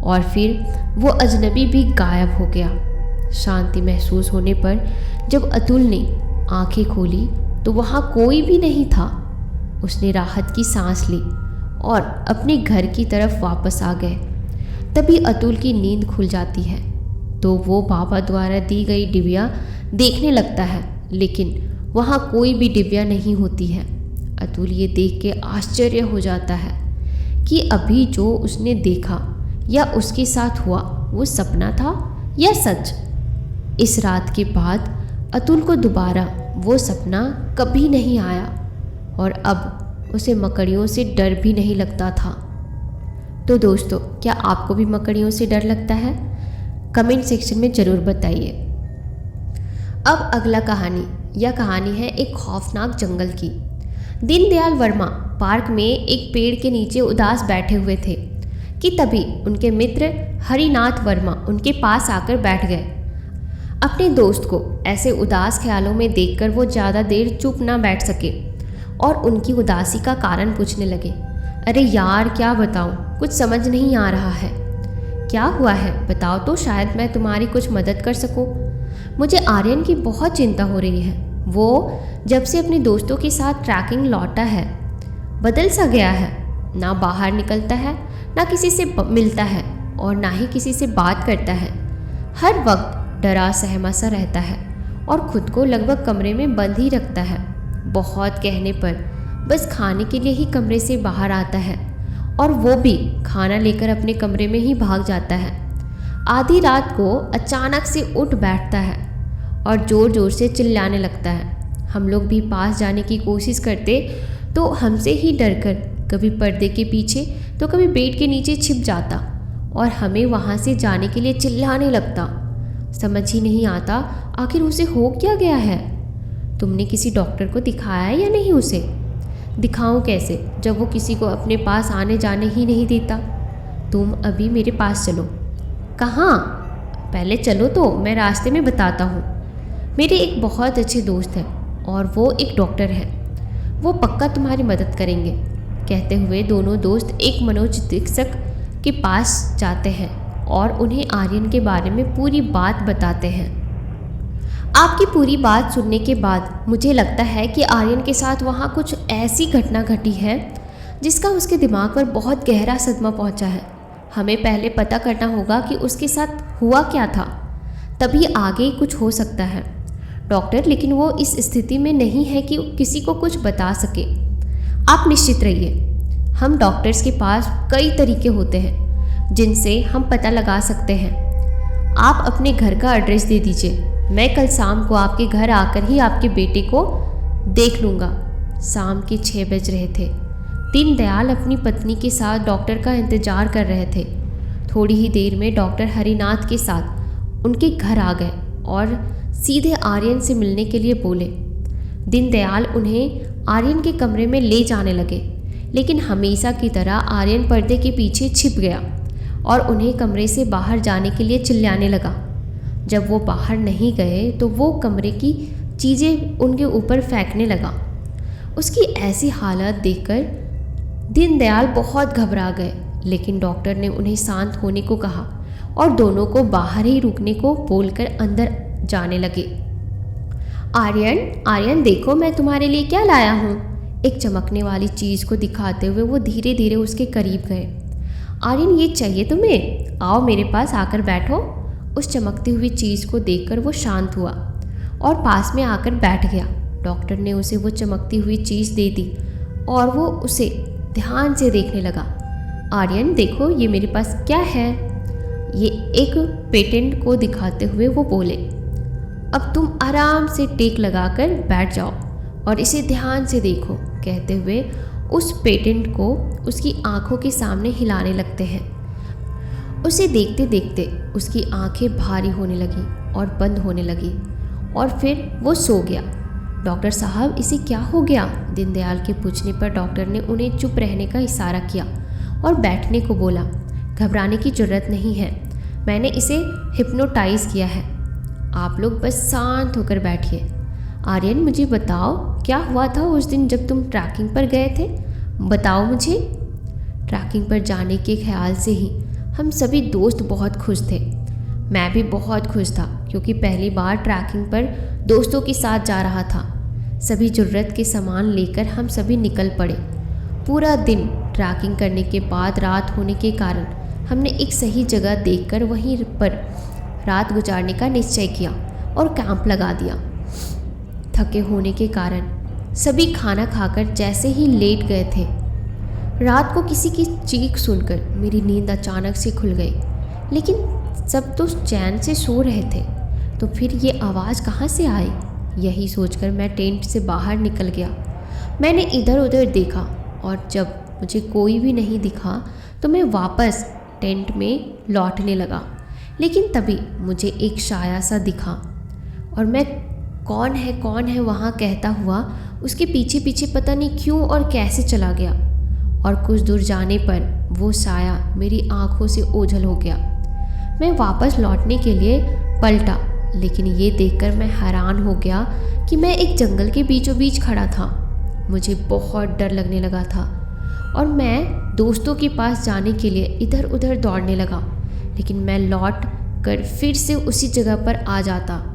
और फिर वो अजनबी भी गायब हो गया। शांति महसूस होने पर जब अतुल ने आंखें खोली तो वहाँ कोई भी नहीं था। उसने राहत की सांस ली और अपने घर की तरफ वापस आ गए। तभी अतुल की नींद खुल जाती है, तो वो बाबा द्वारा दी गई डिबिया देखने लगता है, लेकिन वहाँ कोई भी डिबिया नहीं होती है। अतुल ये देख के आश्चर्य हो जाता है कि अभी जो उसने देखा या उसके साथ हुआ वो सपना था या सच। इस रात के बाद अतुल को दोबारा वो सपना कभी नहीं आया और अब उसे मकड़ियों से डर भी नहीं लगता था। तो दोस्तों, क्या आपको भी मकड़ियों से डर लगता है? कमेंट सेक्शन में ज़रूर बताइए। अब अगला कहानी, यह कहानी है एक खौफनाक जंगल की। दीनदयाल वर्मा पार्क में एक पेड़ के नीचे उदास बैठे हुए थे कि तभी उनके मित्र हरिनाथ वर्मा उनके पास आकर बैठ गए। अपने दोस्त को ऐसे उदास ख्यालों में देखकर वो ज़्यादा देर चुप ना बैठ सके और उनकी उदासी का कारण पूछने लगे। अरे यार, क्या बताऊँ, कुछ समझ नहीं आ रहा है। क्या हुआ है बताओ तो शायद मैं तुम्हारी कुछ मदद कर सकूँ। मुझे आर्यन की बहुत चिंता हो रही है। वो जब से अपने दोस्तों के साथ ट्रैकिंग लौटा है बदल सा गया है। ना बाहर निकलता है, ना किसी से मिलता है और ना ही किसी से बात करता है। हर वक्त डरा सहमा सा रहता है और खुद को लगभग कमरे में बंद ही रखता है। बहुत कहने पर बस खाने के लिए ही कमरे से बाहर आता है, और वो भी खाना लेकर अपने कमरे में ही भाग जाता है। आधी रात को अचानक से उठ बैठता है और ज़ोर ज़ोर से चिल्लाने लगता है। हम लोग भी पास जाने की कोशिश करते तो हमसे ही डरकर कभी पर्दे के पीछे तो कभी बेड के नीचे छिप जाता और हमें वहाँ से जाने के लिए चिल्लाने लगता। समझ ही नहीं आता आखिर उसे हो क्या गया है। तुमने किसी डॉक्टर को दिखाया है या नहीं उसे? दिखाऊं कैसे जब वो किसी को अपने पास आने जाने ही नहीं देता। तुम अभी मेरे पास चलो। कहाँ? पहले चलो तो मैं रास्ते में बताता हूँ। मेरे एक बहुत अच्छे दोस्त हैं और वो एक डॉक्टर है, वो पक्का तुम्हारी मदद करेंगे। कहते हुए दोनों दोस्त एक मनोचिकित्सक के पास जाते हैं और उन्हें आर्यन के बारे में पूरी बात बताते हैं। आपकी पूरी बात सुनने के बाद मुझे लगता है कि आर्यन के साथ वहाँ कुछ ऐसी घटना घटी है जिसका उसके दिमाग पर बहुत गहरा सदमा पहुँचा है। हमें पहले पता करना होगा कि उसके साथ हुआ क्या था, तभी आगे कुछ हो सकता है डॉक्टर। लेकिन वो इस स्थिति में नहीं है कि किसी को कुछ बता सके। आप निश्चित रहिए, हम डॉक्टर्स के पास कई तरीके होते हैं जिनसे हम पता लगा सकते हैं। आप अपने घर का एड्रेस दे दीजिए, मैं कल शाम को आपके घर आकर ही आपके बेटे को देख लूँगा। शाम के 6 बज रहे थे। दीनदयाल अपनी पत्नी के साथ डॉक्टर का इंतजार कर रहे थे। थोड़ी ही देर में डॉक्टर हरिनाथ के साथ उनके घर आ गए और सीधे आर्यन से मिलने के लिए बोले। दीनदयाल उन्हें आर्यन के कमरे में ले जाने लगे, लेकिन हमेशा की तरह आर्यन पर्दे के पीछे छिप गया और उन्हें कमरे से बाहर जाने के लिए चिल्लाने लगा। जब वो बाहर नहीं गए तो वो कमरे की चीज़ें उनके ऊपर फेंकने लगा। उसकी ऐसी हालत देखकर दीनदयाल बहुत घबरा गए, लेकिन डॉक्टर ने उन्हें शांत होने को कहा और दोनों को बाहर ही रुकने को बोलकर अंदर जाने लगे। आर्यन, आर्यन देखो मैं तुम्हारे लिए क्या लाया हूँ। एक चमकने वाली चीज़ को दिखाते हुए वो धीरे धीरे उसके करीब गए। आर्यन, ये चाहिए तुम्हें? आओ मेरे पास आकर बैठो। उस चमकती हुई चीज़ को देखकर वो शांत हुआ और पास में आकर बैठ गया। डॉक्टर ने उसे वो चमकती हुई चीज़ दे दी और वो उसे ध्यान से देखने लगा। आर्यन देखो ये मेरे पास क्या है। ये एक पेटेंट को दिखाते हुए वो बोले। अब तुम आराम से टेक लगाकर बैठ जाओ और इसे ध्यान से देखो। कहते हुए उस पेटेंट को उसकी आंखों के सामने हिलाने लगते हैं। उसे देखते देखते उसकी आंखें भारी होने लगी और बंद होने लगी और फिर वो सो गया। डॉक्टर साहब इसे क्या हो गया? दीनदयाल के पूछने पर डॉक्टर ने उन्हें चुप रहने का इशारा किया और बैठने को बोला। घबराने की ज़रूरत नहीं है, मैंने इसे हिप्नोटाइज किया है। आप लोग बस शांत होकर बैठिए। आर्यन मुझे बताओ क्या हुआ था उस दिन जब तुम ट्रैकिंग पर गए थे? बताओ मुझे। ट्रैकिंग पर जाने के ख्याल से ही हम सभी दोस्त बहुत खुश थे। मैं भी बहुत खुश था क्योंकि पहली बार ट्रैकिंग पर दोस्तों के साथ जा रहा था। सभी ज़रूरत के सामान लेकर हम सभी निकल पड़े। पूरा दिन ट्रैकिंग करने के बाद रात होने के कारण हमने एक सही जगह देखकर वहीं पर रात गुजारने का निश्चय किया और कैंप लगा दिया। थके होने के कारण सभी खाना खाकर जैसे ही लेट गए थे, रात को किसी की चीख सुनकर मेरी नींद अचानक से खुल गई। लेकिन सब तो चैन से सो रहे थे, तो फिर ये आवाज़ कहाँ से आई? यही सोचकर मैं टेंट से बाहर निकल गया। मैंने इधर उधर देखा और जब मुझे कोई भी नहीं दिखा तो मैं वापस टेंट में लौटने लगा। लेकिन तभी मुझे एक साया सा दिखा और मैं कौन है वहाँ कहता हुआ उसके पीछे पीछे पता नहीं क्यों और कैसे चला गया और कुछ दूर जाने पर वो साया मेरी आंखों से ओझल हो गया। मैं वापस लौटने के लिए पलटा, लेकिन ये देखकर मैं हैरान हो गया कि मैं एक जंगल के बीचों बीच खड़ा था। मुझे बहुत डर लगने लगा था और मैं दोस्तों के पास जाने के लिए इधर उधर दौड़ने लगा, लेकिन मैं लौट कर फिर से उसी जगह पर आ जाता।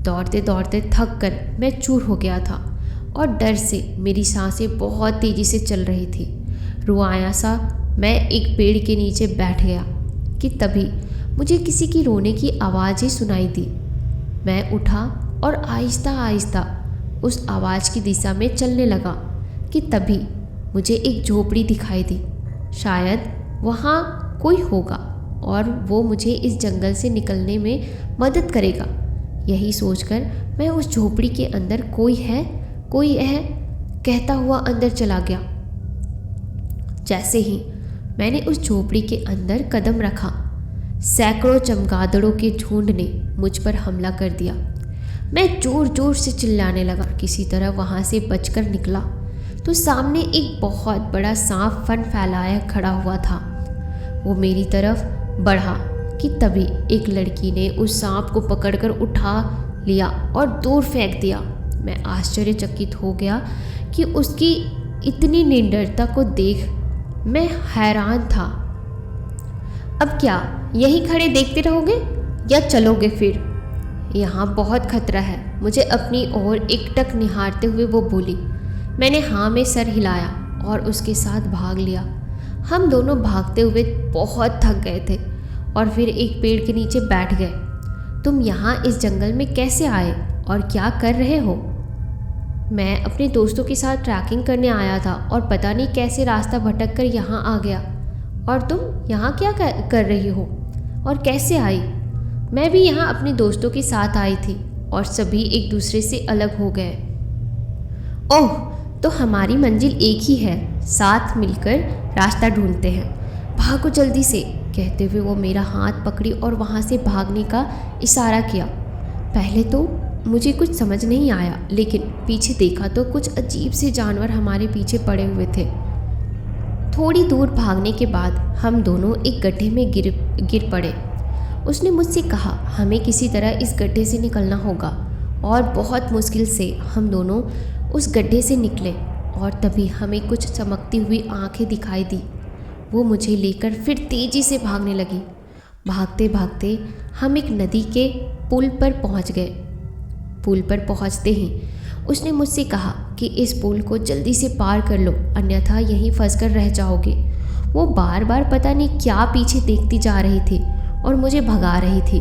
दौड़ते दौड़ते थक कर मैं चूर हो गया था और डर से मेरी सांसें बहुत तेज़ी से चल रही थी। रुआया सा मैं एक पेड़ के नीचे बैठ गया कि तभी मुझे किसी की रोने की आवाज़ ही सुनाई दी। मैं उठा और आहिस्ता आहिस्ता उस आवाज़ की दिशा में चलने लगा कि तभी मुझे एक झोपड़ी दिखाई दी। शायद वहाँ कोई होगा और वो मुझे इस जंगल से निकलने में मदद करेगा। यही सोचकर मैं उस झोपड़ी के अंदर कोई है कहता हुआ अंदर चला गया। जैसे ही मैंने उस झोपड़ी के अंदर कदम रखा, सैकड़ों चमगादड़ों के झुंड ने मुझ पर हमला कर दिया। मैं जोर जोर से चिल्लाने लगा। किसी तरह वहाँ से बचकर निकला तो सामने एक बहुत बड़ा सांप फन फैलाया खड़ा हुआ था। वो मेरी तरफ बढ़ा कि तभी एक लड़की ने उस सांप को पकड़कर उठा लिया और दूर फेंक दिया। मैं आश्चर्यचकित हो गया कि उसकी इतनी निडरता को देख मैं हैरान था। अब क्या यहीं खड़े देखते रहोगे या चलोगे फिर? यहाँ बहुत खतरा है, मुझे अपनी ओर एकटक निहारते हुए वो बोली। मैंने हाँ में सर हिलाया और उसके साथ भाग लिया। हम दोनों भागते हुए बहुत थक गए थे और फिर एक पेड़ के नीचे बैठ गए। तुम यहाँ इस जंगल में कैसे आए और क्या कर रहे हो? मैं अपने दोस्तों के साथ ट्रैकिंग करने आया था और पता नहीं कैसे रास्ता भटक कर यहाँ आ गया। और तुम यहाँ क्या कर रही हो और कैसे आई? मैं भी यहाँ अपने दोस्तों के साथ आई थी और सभी एक दूसरे से अलग हो गए। ओह, तो हमारी मंजिल एक ही है, साथ मिलकर रास्ता ढूंढते हैं। भागो जल्दी से, कहते हुए वो मेरा हाथ पकड़ी और वहाँ से भागने का इशारा किया। पहले तो मुझे कुछ समझ नहीं आया, लेकिन पीछे देखा तो कुछ अजीब से जानवर हमारे पीछे पड़े हुए थे। थोड़ी दूर भागने के बाद हम दोनों एक गड्ढे में गिर पड़े। उसने मुझसे कहा हमें किसी तरह इस गड्ढे से निकलना होगा और बहुत मुश्किल से हम दोनों उस गड्ढे से निकले और तभी हमें कुछ चमकती हुई आंखें दिखाई दी। वो मुझे लेकर फिर तेज़ी से भागने लगी। भागते भागते हम एक नदी के पुल पर पहुंच गए। पुल पर पहुंचते ही उसने मुझसे कहा कि इस पुल को जल्दी से पार कर लो, अन्यथा यहीं फंसकर रह जाओगे। वो बार बार पता नहीं क्या पीछे देखती जा रही थी और मुझे भगा रही थी।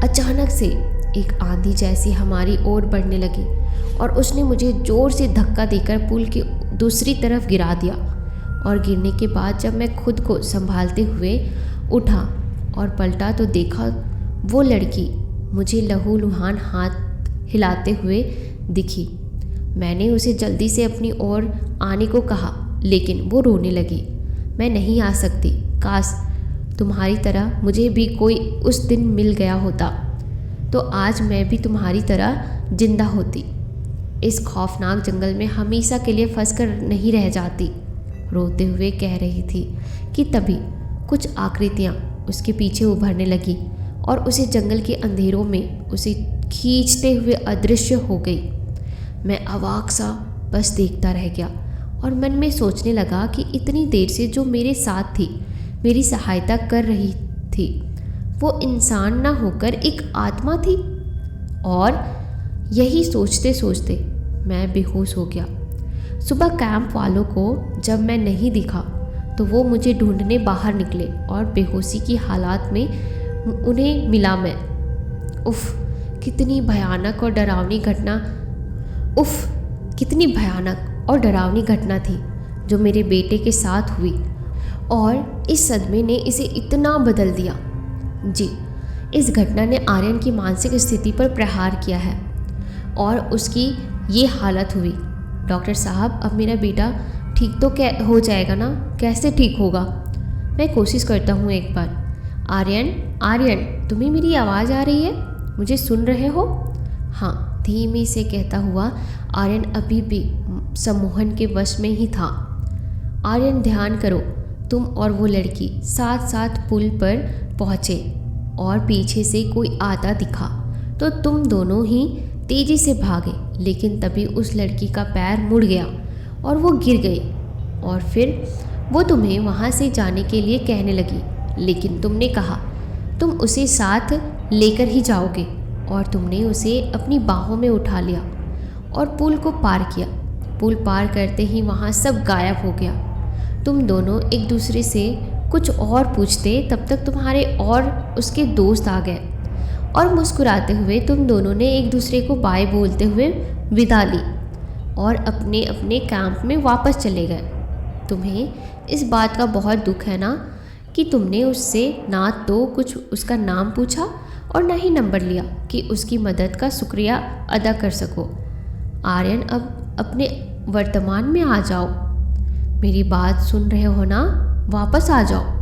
अचानक से एक आंधी जैसी हमारी ओर बढ़ने लगी और उसने मुझे ज़ोर से धक्का देकर पुल के दूसरी तरफ गिरा दिया। और गिरने के बाद जब मैं खुद को संभालते हुए उठा और पलटा तो देखा वो लड़की मुझे लहूलुहान हाथ हिलाते हुए दिखी। मैंने उसे जल्दी से अपनी ओर आने को कहा, लेकिन वो रोने लगी। मैं नहीं आ सकती, काश तुम्हारी तरह मुझे भी कोई उस दिन मिल गया होता तो आज मैं भी तुम्हारी तरह जिंदा होती। इस खौफनाक जंगल में हमेशा के लिए फंस कर नहीं रह जाती। रोते हुए कह रही थी कि तभी कुछ आकृतियाँ उसके पीछे उभरने लगी और उसे जंगल के अंधेरों में उसे खींचते हुए अदृश्य हो गई। मैं अवाक सा बस देखता रह गया और मन में सोचने लगा कि इतनी देर से जो मेरे साथ थी, मेरी सहायता कर रही थी, वो इंसान ना होकर एक आत्मा थी। और यही सोचते सोचते मैं बेहोश हो गया। सुबह कैंप वालों को जब मैं नहीं दिखा तो वो मुझे ढूंढने बाहर निकले और बेहोशी की हालात में उन्हें मिला मैं। उफ़, कितनी भयानक और डरावनी घटना थी जो मेरे बेटे के साथ हुई और इस सदमे ने इसे इतना बदल दिया। जी, इस घटना ने आर्यन की मानसिक स्थिति पर प्रहार किया है और उसकी ये हालत हुई। डॉक्टर साहब, अब मेरा बेटा ठीक तो हो जाएगा ना? कैसे ठीक होगा? मैं कोशिश करता हूँ एक बार। आर्यन, तुम्हें मेरी आवाज़ आ रही है? मुझे सुन रहे हो? हाँ, धीमे से कहता हुआ आर्यन अभी भी सम्मोहन के वश में ही था। आर्यन, ध्यान करो, तुम और वो लड़की साथ साथ पुल पर पहुँचे और पीछे से कोई आता दिखा तो तुम दोनों ही तेज़ी से भागे, लेकिन तभी उस लड़की का पैर मुड़ गया और वो गिर गई और फिर वो तुम्हें वहाँ से जाने के लिए कहने लगी, लेकिन तुमने कहा तुम उसे साथ लेकर ही जाओगे और तुमने उसे अपनी बाहों में उठा लिया और पुल को पार किया। पुल पार करते ही वहाँ सब गायब हो गया। तुम दोनों एक दूसरे से कुछ और पूछते तब तक तुम्हारे और उसके दोस्त आ गए और मुस्कुराते हुए तुम दोनों ने एक दूसरे को बाय बोलते हुए विदा ली और अपने अपने कैंप में वापस चले गए। तुम्हें इस बात का बहुत दुख है ना कि तुमने उससे ना तो कुछ उसका नाम पूछा और ना ही नंबर लिया कि उसकी मदद का शुक्रिया अदा कर सको। आर्यन, अब अपने वर्तमान में आ जाओ। मेरी बात सुन रहे हो ना? वापस आ जाओ।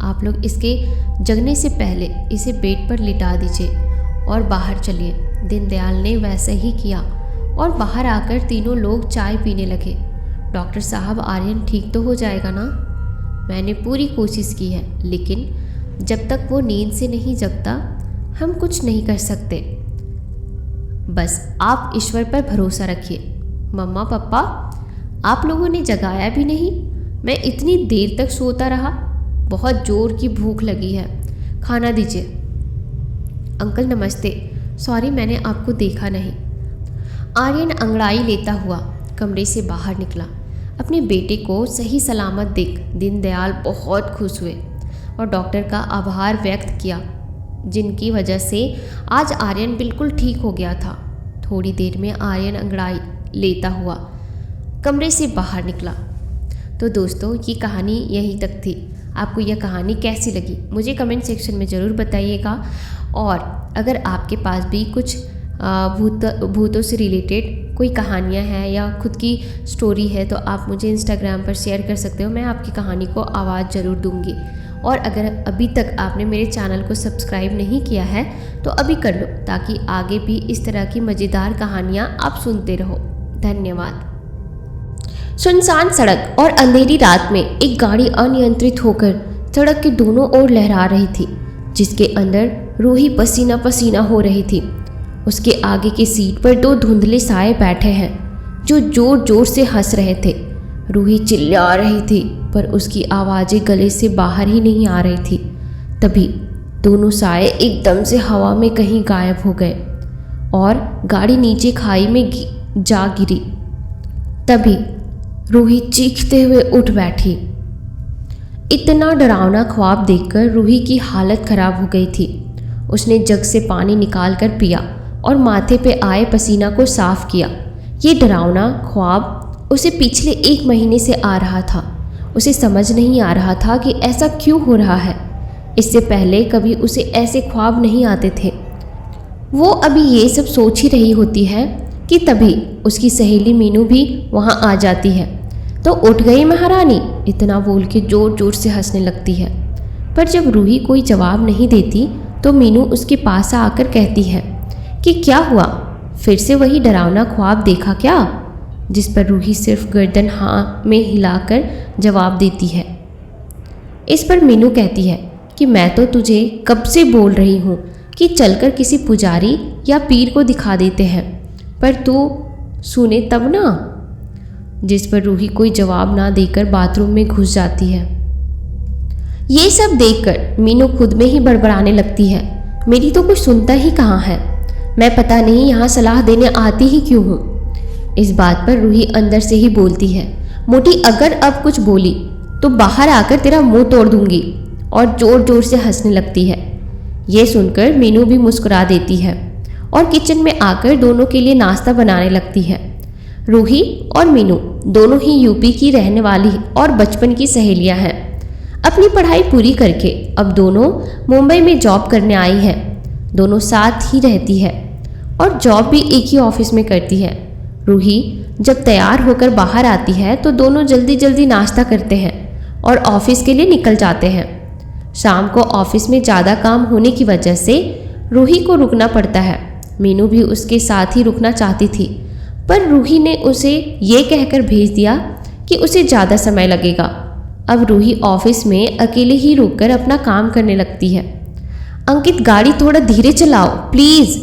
आप लोग इसके जगने से पहले इसे बेड पर लिटा दीजिए और बाहर चलिए। दीनदयाल ने वैसे ही किया और बाहर आकर तीनों लोग चाय पीने लगे। डॉक्टर साहब, आर्यन ठीक तो हो जाएगा ना? मैंने पूरी कोशिश की है, लेकिन जब तक वो नींद से नहीं जगता हम कुछ नहीं कर सकते। बस आप ईश्वर पर भरोसा रखिए। मम्मा पापा, आप लोगों ने जगाया भी नहीं। मैं इतनी देर तक सोता रहा। बहुत जोर की भूख लगी है, खाना दीजिए। अंकल नमस्ते, सॉरी मैंने आपको देखा नहीं। आर्यन अंगड़ाई लेता हुआ कमरे से बाहर निकला। अपने बेटे को सही सलामत देख दीनदयाल बहुत खुश हुए और डॉक्टर का आभार व्यक्त किया, जिनकी वजह से आज आर्यन बिल्कुल ठीक हो गया था। थोड़ी देर में आर्यन अंगड़ाई लेता हुआ कमरे से बाहर निकला। तो दोस्तों, ये कहानी यहीं तक थी। आपको यह कहानी कैसी लगी मुझे कमेंट सेक्शन में ज़रूर बताइएगा। और अगर आपके पास भी कुछ भूतों से रिलेटेड कोई कहानियाँ हैं या खुद की स्टोरी है तो आप मुझे इंस्टाग्राम पर शेयर कर सकते हो। मैं आपकी कहानी को आवाज़ ज़रूर दूंगी। और अगर अभी तक आपने मेरे चैनल को सब्सक्राइब नहीं किया है तो अभी कर लो, ताकि आगे भी इस तरह की मज़ेदार कहानियाँ आप सुनते रहो। धन्यवाद। सुनसान सड़क और अंधेरी रात में एक गाड़ी अनियंत्रित होकर सड़क के दोनों ओर लहरा रही थी, जिसके अंदर रूही पसीना पसीना हो रही थी। उसके आगे की सीट पर दो धुंधले साए बैठे हैं जो जोर जोर से हंस रहे थे। रूही चिल्ला रही थी पर उसकी आवाज़ें गले से बाहर ही नहीं आ रही थी। तभी दोनों साए एकदम से हवा में कहीं गायब हो गए और गाड़ी नीचे खाई में जा गिरी। तभी रूही चीखते हुए उठ बैठी। इतना डरावना ख्वाब देखकर रूही की हालत खराब हो गई थी। उसने जग से पानी निकालकर पिया और माथे पे आए पसीना को साफ किया। ये डरावना ख्वाब उसे पिछले 1 महीने से आ रहा था। उसे समझ नहीं आ रहा था कि ऐसा क्यों हो रहा है। इससे पहले कभी उसे ऐसे ख्वाब नहीं आते थे। वो अभी ये सब सोच ही रही होती है कि तभी उसकी सहेली मीनू भी वहाँ आ जाती है। तो उठ गई महारानी, इतना बोल के जोर जोर से हंसने लगती है। पर जब रूही कोई जवाब नहीं देती तो मीनू उसके पास आकर कहती है कि क्या हुआ, फिर से वही डरावना ख्वाब देखा क्या? जिस पर रूही सिर्फ गर्दन हाँ में हिलाकर जवाब देती है। इस पर मीनू कहती है कि मैं तो तुझे कब से बोल रही हूँ कि चलकर किसी पुजारी या पीर को दिखा देते हैं, पर तू सुने तब ना। जिस पर रूही कोई जवाब ना देकर बाथरूम में घुस जाती है। ये सब देखकर मीनू खुद में ही बड़बड़ाने लगती है, मेरी तो कुछ सुनता ही कहाँ है, मैं पता नहीं यहाँ सलाह देने आती ही क्यों हूँ। इस बात पर रूही अंदर से ही बोलती है, मोटी अगर अब कुछ बोली तो बाहर आकर तेरा मुंह तोड़ दूंगी, और जोर जोर से हंसने लगती है। ये सुनकर मीनू भी मुस्कुरा देती है और किचन में आकर दोनों के लिए नाश्ता बनाने लगती है। रूही और मीनू दोनों ही यूपी की रहने वाली और बचपन की सहेलियां हैं। अपनी पढ़ाई पूरी करके अब दोनों मुंबई में जॉब करने आई हैं। दोनों साथ ही रहती है और जॉब भी एक ही ऑफिस में करती है। रूही जब तैयार होकर बाहर आती है तो दोनों जल्दी जल्दी नाश्ता करते हैं और ऑफिस के लिए निकल जाते हैं। शाम को ऑफिस में ज़्यादा काम होने की वजह से रूही को रुकना पड़ता है। मीनू भी उसके साथ ही रुकना चाहती थी, पर रूही ने उसे ये कहकर भेज दिया कि उसे ज़्यादा समय लगेगा। अब रूही ऑफिस में अकेले ही रुककर अपना काम करने लगती है। अंकित, गाड़ी थोड़ा धीरे चलाओ प्लीज़,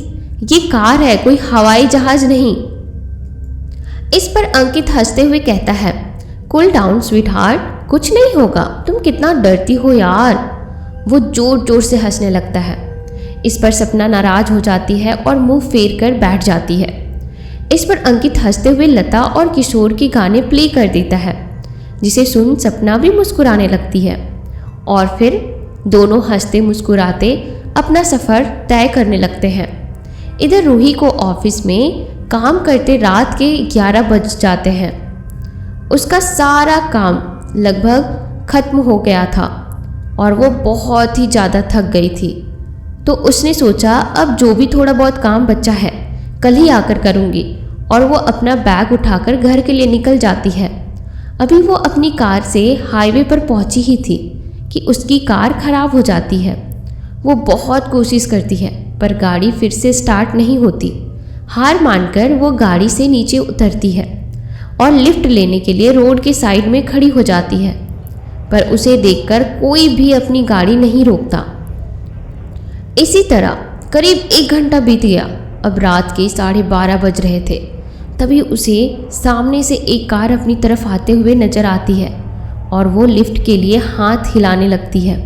ये कार है, कोई हवाई जहाज़ नहीं। इस पर अंकित हंसते हुए कहता है, कूल डाउन स्वीटहार्ट, कुछ नहीं होगा, तुम कितना डरती हो यार। वो जोर जोर से हंसने लगता है। इस पर सपना नाराज हो जाती है और मुंह फेर कर बैठ जाती है। इस पर अंकित हंसते हुए लता और किशोर के गाने प्ले कर देता है, जिसे सुन सपना भी मुस्कुराने लगती है। और फिर दोनों हंसते मुस्कुराते अपना सफ़र तय करने लगते हैं। इधर रूही को ऑफिस में काम करते रात के 11 बज जाते हैं। उसका सारा काम लगभग ख़त्म हो गया था और वो बहुत ही ज़्यादा थक गई थी। तो उसने सोचा अब जो भी थोड़ा बहुत काम बचा है कल ही आकर करूँगी, और वो अपना बैग उठाकर घर के लिए निकल जाती है। अभी वो अपनी कार से हाईवे पर पहुंची ही थी कि उसकी कार खराब हो जाती है। वो बहुत कोशिश करती है पर गाड़ी फिर से स्टार्ट नहीं होती। हार मानकर वो गाड़ी से नीचे उतरती है और लिफ्ट लेने के लिए रोड के साइड में खड़ी हो जाती है, पर उसे देखकर कोई भी अपनी गाड़ी नहीं रोकता। इसी तरह करीब 1 घंटा बीत गया। अब रात के 12:30 बज रहे थे। तभी उसे सामने से एक कार अपनी तरफ आते हुए नजर आती है और वो लिफ्ट के लिए हाथ हिलाने लगती है।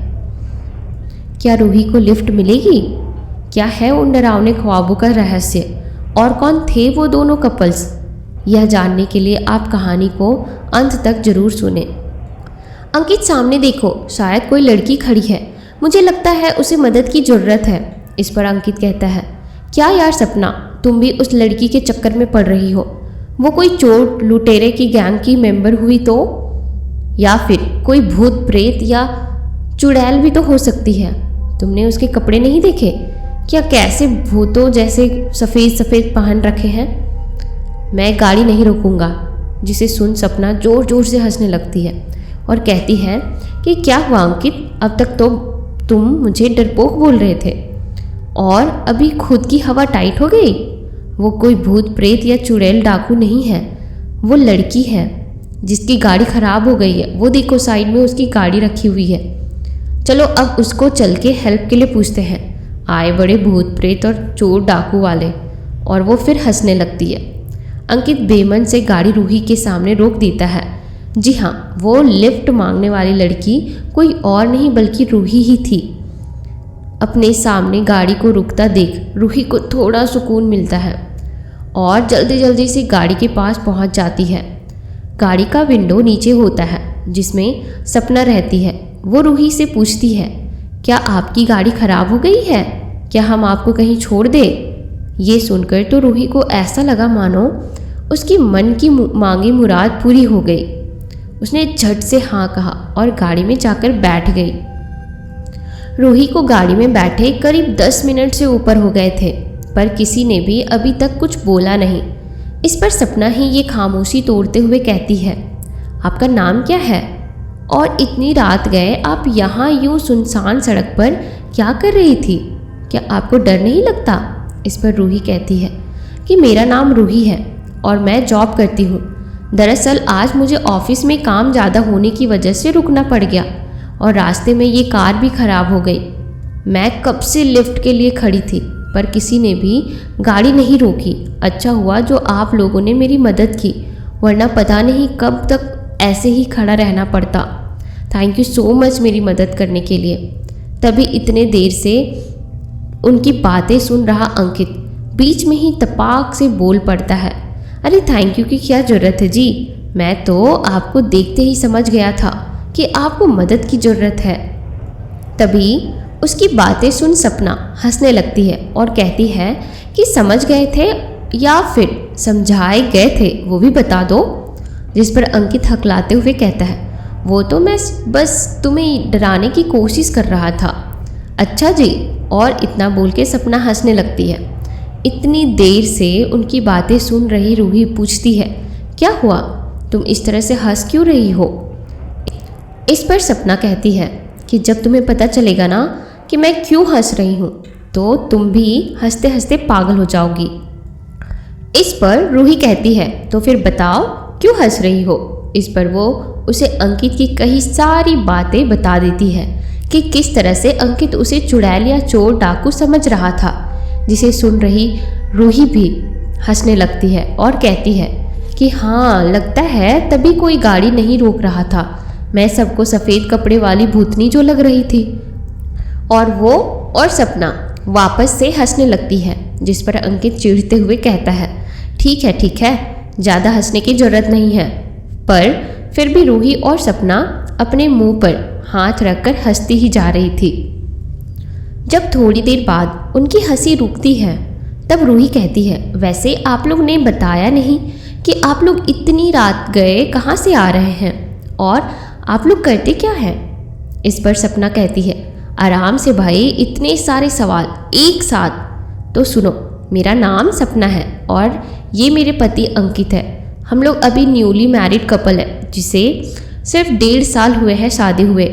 क्या रूही को लिफ्ट मिलेगी? क्या है उन डरावने ख्वाबों का रहस्य, और कौन थे वो दोनों कपल्स? यह जानने के लिए आप कहानी को अंत तक जरूर सुने। अंकित, सामने देखो, शायद कोई लड़की खड़ी है, मुझे लगता है उसे मदद की ज़रूरत है। इस पर अंकित कहता है, क्या यार सपना, तुम भी उस लड़की के चक्कर में पड़ रही हो? वो कोई चोर लुटेरे की गैंग की मेंबर हुई तो, या फिर कोई भूत प्रेत या चुड़ैल भी तो हो सकती है। तुमने उसके कपड़े नहीं देखे क्या? कैसे भूतों जैसे सफ़ेद सफ़ेद पहन रखे हैं। मैं गाड़ी नहीं रोकूंगा। जिसे सुन सपना ज़ोर ज़ोर से हंसने लगती है और कहती है कि क्या हुआ अंकित, अब तक तो तुम मुझे डरपोक बोल रहे थे और अभी खुद की हवा टाइट हो गई। वो कोई भूत प्रेत या चुड़ैल डाकू नहीं है, वो लड़की है जिसकी गाड़ी ख़राब हो गई है। वो देखो साइड में उसकी गाड़ी रखी हुई है। चलो अब उसको चल के हेल्प के लिए पूछते हैं। आए बड़े भूत प्रेत और चोर डाकू वाले, और वो फिर हंसने लगती है। अंकित बेमन से गाड़ी रूही के सामने रोक देता है। जी हाँ, वो लिफ्ट मांगने वाली लड़की कोई और नहीं बल्कि रूही ही थी। अपने सामने गाड़ी को रुकता देख रूही को थोड़ा सुकून मिलता है और जल्दी जल्दी से गाड़ी के पास पहुंच जाती है। गाड़ी का विंडो नीचे होता है जिसमें सपना रहती है। वो रूही से पूछती है, क्या आपकी गाड़ी खराब हो गई है? क्या हम आपको कहीं छोड़ दें? ये सुनकर तो रूही को ऐसा लगा मानो उसकी मन की मांगी मुराद पूरी हो गई। उसने झट से हाँ कहा और गाड़ी में जाकर बैठ गई। रूही को गाड़ी में बैठे करीब 10 मिनट से ऊपर हो गए थे, पर किसी ने भी अभी तक कुछ बोला नहीं। इस पर सपना ही ये खामोशी तोड़ते हुए कहती है, आपका नाम क्या है? और इतनी रात गए आप यहाँ यूँ सुनसान सड़क पर क्या कर रही थी? क्या आपको डर नहीं लगता? इस पर रूही कहती है कि मेरा नाम रूही है और मैं जॉब करती हूँ। दरअसल आज मुझे ऑफिस में काम ज़्यादा होने की वजह से रुकना पड़ गया और रास्ते में ये कार भी ख़राब हो गई। मैं कब से लिफ्ट के लिए खड़ी थी पर किसी ने भी गाड़ी नहीं रोकी। अच्छा हुआ जो आप लोगों ने मेरी मदद की, वरना पता नहीं कब तक ऐसे ही खड़ा रहना पड़ता। थैंक यू सो मच मेरी मदद करने के लिए। तभी इतने देर से उनकी बातें सुन रहा अंकित बीच में ही तपाक से बोल पड़ता है, अरे थैंक यू की क्या ज़रूरत है जी, मैं तो आपको देखते ही समझ गया था कि आपको मदद की ज़रूरत है। तभी उसकी बातें सुन सपना हंसने लगती है और कहती है कि समझ गए थे या फिर समझाए गए थे वो भी बता दो। जिस पर अंकित हकलाते हुए कहता है, वो तो मैं बस तुम्हें डराने की कोशिश कर रहा था। अच्छा जी, और इतना बोल के सपना हंसने लगती है। इतनी देर से उनकी बातें सुन रही रूही पूछती है, क्या हुआ, तुम इस तरह से हंस क्यों रही हो? इस पर सपना कहती है कि जब तुम्हें पता चलेगा ना कि मैं क्यों हंस रही हूँ तो तुम भी हंसते हंसते पागल हो जाओगी। इस पर रूही कहती है, तो फिर बताओ क्यों हंस रही हो? इस पर वो उसे अंकित की कई सारी बातें बता देती है कि किस तरह से अंकित उसे चुड़ैल या चोर डाकू समझ रहा था, जिसे सुन रही रूही भी हंसने लगती है और कहती है कि हाँ लगता है तभी कोई गाड़ी नहीं रोक रहा था, मैं सबको सफ़ेद कपड़े वाली भूतनी जो लग रही थी। और वो और सपना वापस से हंसने लगती है, जिस पर अंकित चिढ़ते हुए कहता है, ठीक है, ज़्यादा हंसने की ज़रूरत नहीं है। पर फिर भी रूही और सपना अपने मुंह पर हाथ रखकर हंसती ही जा रही थी। जब थोड़ी देर बाद उनकी हंसी रुकती है तब रूही कहती है, वैसे आप लोग ने बताया नहीं कि आप लोग इतनी रात गए कहाँ से आ रहे हैं और आप लोग करते क्या हैं। इस पर सपना कहती है, आराम से भाई, इतने सारे सवाल एक साथ। तो सुनो, मेरा नाम सपना है और ये मेरे पति अंकित है। हम लोग अभी न्यूली मैरिड कपल है जिसे सिर्फ 1.5 साल हुए हैं शादी हुए।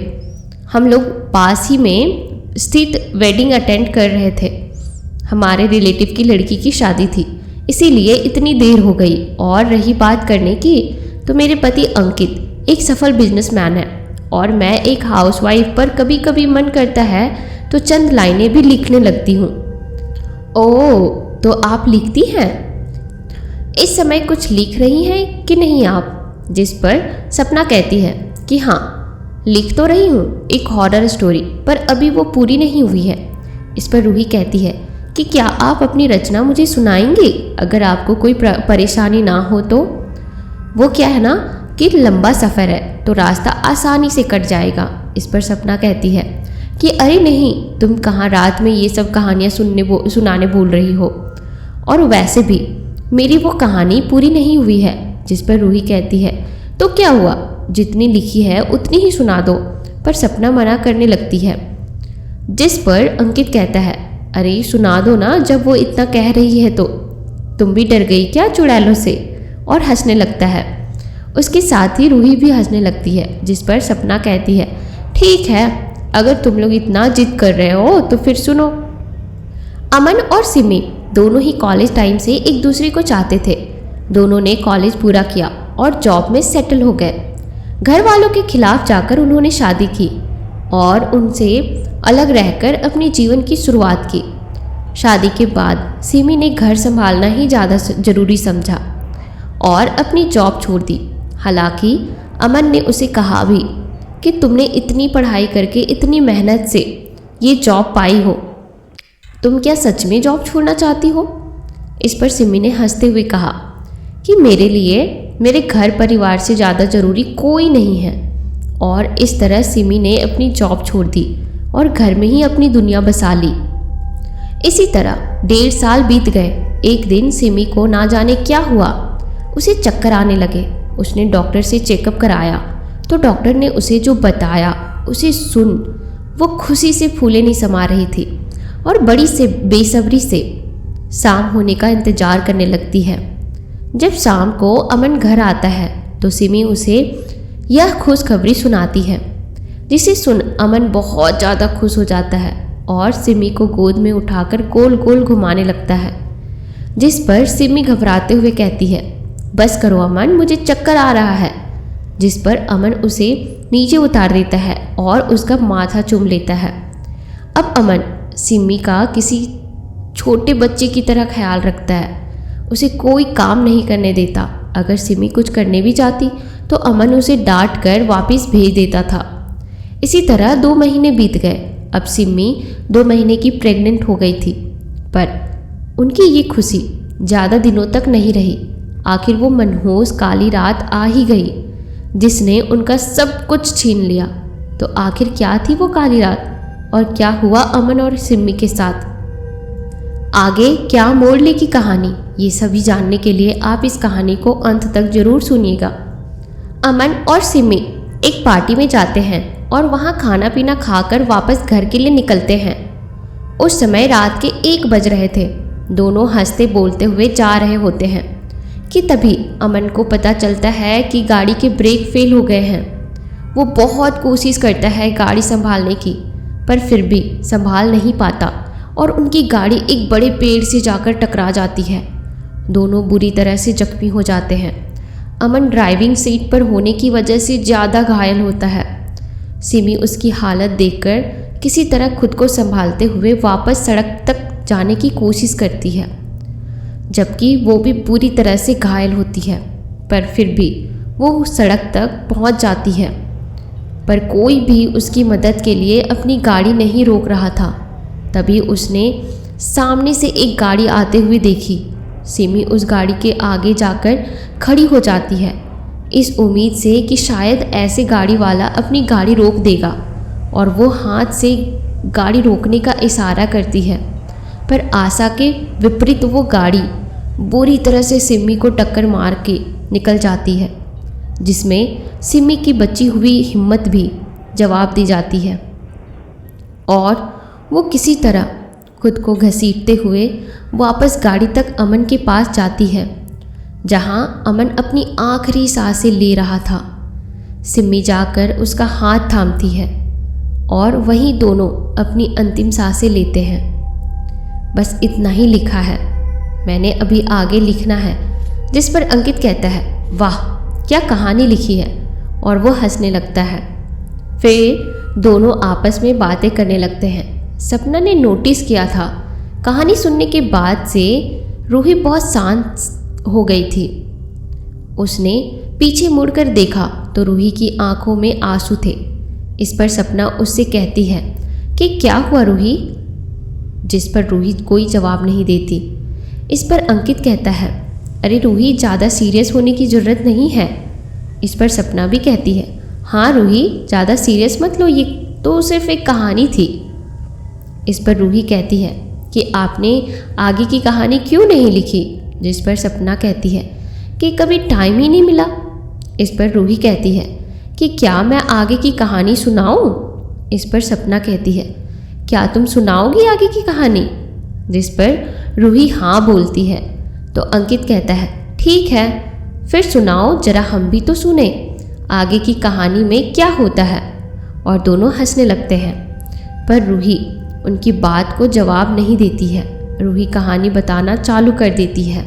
हम लोग पास ही में स्थित वेडिंग अटेंड कर रहे थे। हमारे रिलेटिव की लड़की की शादी थी, इसीलिए इतनी देर हो गई। और रही बात करने की, तो मेरे पति अंकित एक सफल बिजनेसमैन है और मैं एक हाउसवाइफ, पर कभी कभी मन करता है तो चंद लाइनें भी लिखने लगती हूँ। ओह, तो आप लिखती हैं? इस समय कुछ लिख रही हैं कि नहीं आप? जिस पर सपना कहती है कि हाँ, लिख तो रही हूँ एक हॉरर स्टोरी, पर अभी वो पूरी नहीं हुई है। इस पर रूही कहती है कि क्या आप अपनी रचना मुझे सुनाएंगे अगर आपको कोई परेशानी ना हो तो? वो क्या है ना कि लंबा सफ़र है तो रास्ता आसानी से कट जाएगा। इस पर सपना कहती है कि अरे नहीं, तुम कहाँ रात में ये सब कहानियाँ सुनाने बोल रही हो, और वैसे भी मेरी वो कहानी पूरी नहीं हुई है। जिस पर रूही कहती है, तो क्या हुआ, जितनी लिखी है उतनी ही सुना दो। पर सपना मना करने लगती है। जिस पर अंकित कहता है, अरे सुना दो ना, जब वो इतना कह रही है तो। तुम भी डर गई क्या चुड़ैलों से? और हंसने लगता है। उसके साथ ही रूही भी हंसने लगती है। जिस पर सपना कहती है, ठीक है, अगर तुम लोग इतना जिद कर रहे हो तो फिर सुनो। अमन और सिमी दोनों ही कॉलेज टाइम से एक दूसरे को चाहते थे। दोनों ने कॉलेज पूरा किया और जॉब में सेटल हो गए। घर वालों के खिलाफ जाकर उन्होंने शादी की और उनसे अलग रहकर अपने जीवन की शुरुआत की। शादी के बाद सिमी ने घर संभालना ही ज़्यादा ज़रूरी समझा और अपनी जॉब छोड़ दी। हालांकि अमन ने उसे कहा भी कि तुमने इतनी पढ़ाई करके इतनी मेहनत से ये जॉब पाई हो, तुम क्या सच में जॉब छोड़ना चाहती हो? इस पर सिमी ने हंसते हुए कहा कि मेरे लिए मेरे घर परिवार से ज़्यादा ज़रूरी कोई नहीं है। और इस तरह सिमी ने अपनी जॉब छोड़ दी और घर में ही अपनी दुनिया बसा ली। इसी तरह 1.5 साल बीत गए। एक दिन सिमी को ना जाने क्या हुआ, उसे चक्कर आने लगे। उसने डॉक्टर से चेकअप कराया तो डॉक्टर ने उसे जो बताया उसे सुन वो खुशी से फूले नहीं समा रही थी और बड़ी से बेसब्री से शाम होने का इंतज़ार करने लगती है। जब शाम को अमन घर आता है तो सिमी उसे यह खुशखबरी सुनाती है, जिसे सुन अमन बहुत ज़्यादा खुश हो जाता है और सिमी को गोद में उठाकर गोल गोल घुमाने लगता है। जिस पर सिमी घबराते हुए कहती है, बस करो अमन, मुझे चक्कर आ रहा है। जिस पर अमन उसे नीचे उतार देता है और उसका माथा चूम लेता है। अब अमन सिमी का किसी छोटे बच्चे की तरह ख्याल रखता है, उसे कोई काम नहीं करने देता। अगर सिमी कुछ करने भी चाहती तो अमन उसे डांट कर वापस भेज देता था। इसी तरह 2 महीने बीत गए। अब सिमी 2 महीने की प्रेग्नेंट हो गई थी, पर उनकी ये खुशी ज़्यादा दिनों तक नहीं रही। आखिर वो मनहूस काली रात आ ही गई जिसने उनका सब कुछ छीन लिया। तो आखिर क्या थी वो काली रात और क्या हुआ अमन और सिमी के साथ? आगे क्या मोड़ लेगी कहानी, ये सभी जानने के लिए आप इस कहानी को अंत तक जरूर सुनिएगा। अमन और सिमी एक पार्टी में जाते हैं और वहाँ खाना पीना खाकर वापस घर के लिए निकलते हैं। उस समय रात के 1 बज रहे थे। दोनों हंसते बोलते हुए जा रहे होते हैं कि तभी अमन को पता चलता है कि गाड़ी के ब्रेक फेल हो गए हैं। वो बहुत कोशिश करता है गाड़ी संभालने की, पर फिर भी संभाल नहीं पाता और उनकी गाड़ी एक बड़े पेड़ से जाकर टकरा जाती है। दोनों बुरी तरह से जख्मी हो जाते हैं। अमन ड्राइविंग सीट पर होने की वजह से ज़्यादा घायल होता है। सिमी उसकी हालत देखकर किसी तरह खुद को संभालते हुए वापस सड़क तक जाने की कोशिश करती है, जबकि वो भी पूरी तरह से घायल होती है। पर फिर भी वो सड़क तक पहुंच जाती है, पर कोई भी उसकी मदद के लिए अपनी गाड़ी नहीं रोक रहा था। तभी उसने सामने से एक गाड़ी आते हुए देखी। सिमी उस गाड़ी के आगे जाकर खड़ी हो जाती है, इस उम्मीद से कि शायद ऐसे गाड़ी वाला अपनी गाड़ी रोक देगा और वो हाथ से गाड़ी रोकने का इशारा करती है, पर आशा के विपरीत वो गाड़ी बुरी तरह से सिमी को टक्कर मार के निकल जाती है, जिसमें सिमी की बची हुई हिम्मत भी जवाब दी जाती है और वो किसी तरह खुद को घसीटते हुए वापस गाड़ी तक अमन के पास जाती है, जहां अमन अपनी आखिरी सांसें ले रहा था। सिमी जाकर उसका हाथ थामती है और वहीं दोनों अपनी अंतिम सांसें लेते हैं। बस इतना ही लिखा है, मैंने अभी आगे लिखना है। जिस पर अंकित कहता है, वाह क्या कहानी लिखी है, और वो हंसने लगता है। फिर दोनों आपस में बातें करने लगते हैं। सपना ने नोटिस किया था, कहानी सुनने के बाद से रूही बहुत शांत हो गई थी। उसने पीछे मुड़कर देखा तो रूही की आंखों में आंसू थे। इस पर सपना उससे कहती है कि क्या हुआ रूही, जिस पर रूही कोई जवाब नहीं देती। इस पर अंकित कहता है, अरे रूही ज़्यादा सीरियस होने की ज़रूरत नहीं है। इस पर सपना भी कहती है, हाँ रूही ज़्यादा सीरियस मत लो, ये तो सिर्फ एक कहानी थी। इस पर रूही कहती है कि आपने आगे की कहानी क्यों नहीं लिखी। जिस पर सपना कहती है कि कभी टाइम ही नहीं मिला। इस पर रूही कहती है कि क्या मैं आगे की कहानी सुनाऊं। इस पर सपना कहती है, क्या तुम सुनाओगी आगे की कहानी। जिस पर रूही हाँ बोलती है तो अंकित कहता है, ठीक है फिर सुनाओ जरा, हम भी तो सुने आगे की कहानी में क्या होता है। और दोनों हंसने लगते हैं, पर रूही उनकी बात को जवाब नहीं देती है। रूही कहानी बताना चालू कर देती है।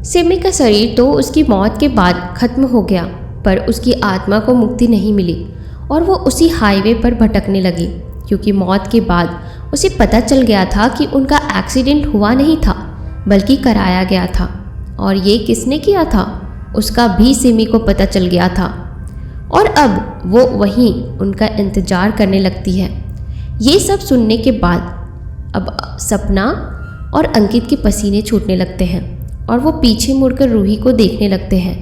सिमी का शरीर तो उसकी मौत के बाद खत्म हो गया, पर उसकी आत्मा को मुक्ति नहीं मिली और वो उसी हाईवे पर भटकने लगी, क्योंकि मौत के बाद उसे पता चल गया था कि उनका एक्सीडेंट हुआ नहीं था बल्कि कराया गया था। और ये किसने किया था उसका भी सिमी को पता चल गया था, और अब वो वहीं उनका इंतज़ार करने लगती है। ये सब सुनने के बाद अब सपना और अंकित के पसीने छूटने लगते हैं और वो पीछे मुड़कर रूही को देखने लगते हैं,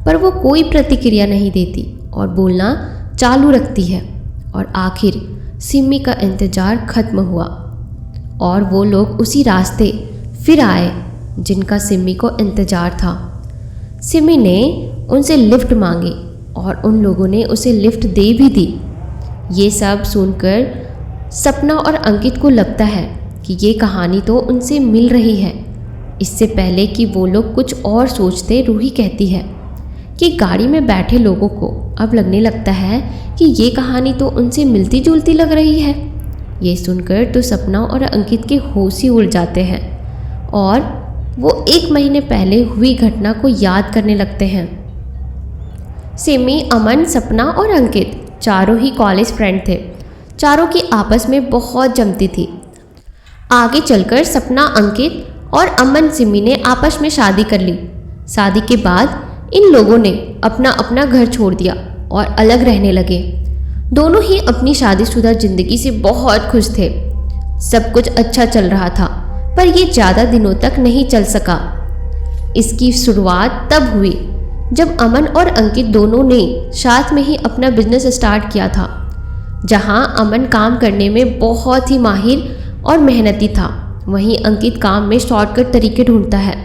पर वो कोई प्रतिक्रिया नहीं देती और बोलना चालू रखती है। और आखिर सिमी का इंतज़ार खत्म हुआ और वो लोग उसी रास्ते फिर आए जिनका सिमी को इंतज़ार था। सिमी ने उनसे लिफ्ट मांगी और उन लोगों ने उसे लिफ्ट दे भी दी। ये सब सुनकर सपना और अंकित को लगता है कि ये कहानी तो उनसे मिल रही है। इससे पहले कि वो लोग कुछ और सोचते, रूही कहती है कि गाड़ी में बैठे लोगों को अब लगने लगता है कि ये कहानी तो उनसे मिलती जुलती लग रही है। ये सुनकर तो सपना और अंकित के होश ही उड़ जाते हैं और वो 1 महीने पहले हुई घटना को याद करने लगते हैं। सिमी, अमन, सपना और अंकित चारों ही कॉलेज फ्रेंड थे। चारों की आपस में बहुत जमती थी। आगे चलकर सपना, अंकित और अमन सिमी ने आपस में शादी कर ली। शादी के बाद इन लोगों ने अपना अपना घर छोड़ दिया और अलग रहने लगे। दोनों ही अपनी शादीशुदा जिंदगी से बहुत खुश थे। सब कुछ अच्छा चल रहा था, पर ये ज़्यादा दिनों तक नहीं चल सका। इसकी शुरुआत तब हुई जब अमन और अंकित दोनों ने साथ में ही अपना बिजनेस स्टार्ट किया था, जहां अमन काम करने में बहुत ही माहिर और मेहनती था, वहीं अंकित काम में शॉर्टकट तरीके ढूंढता है।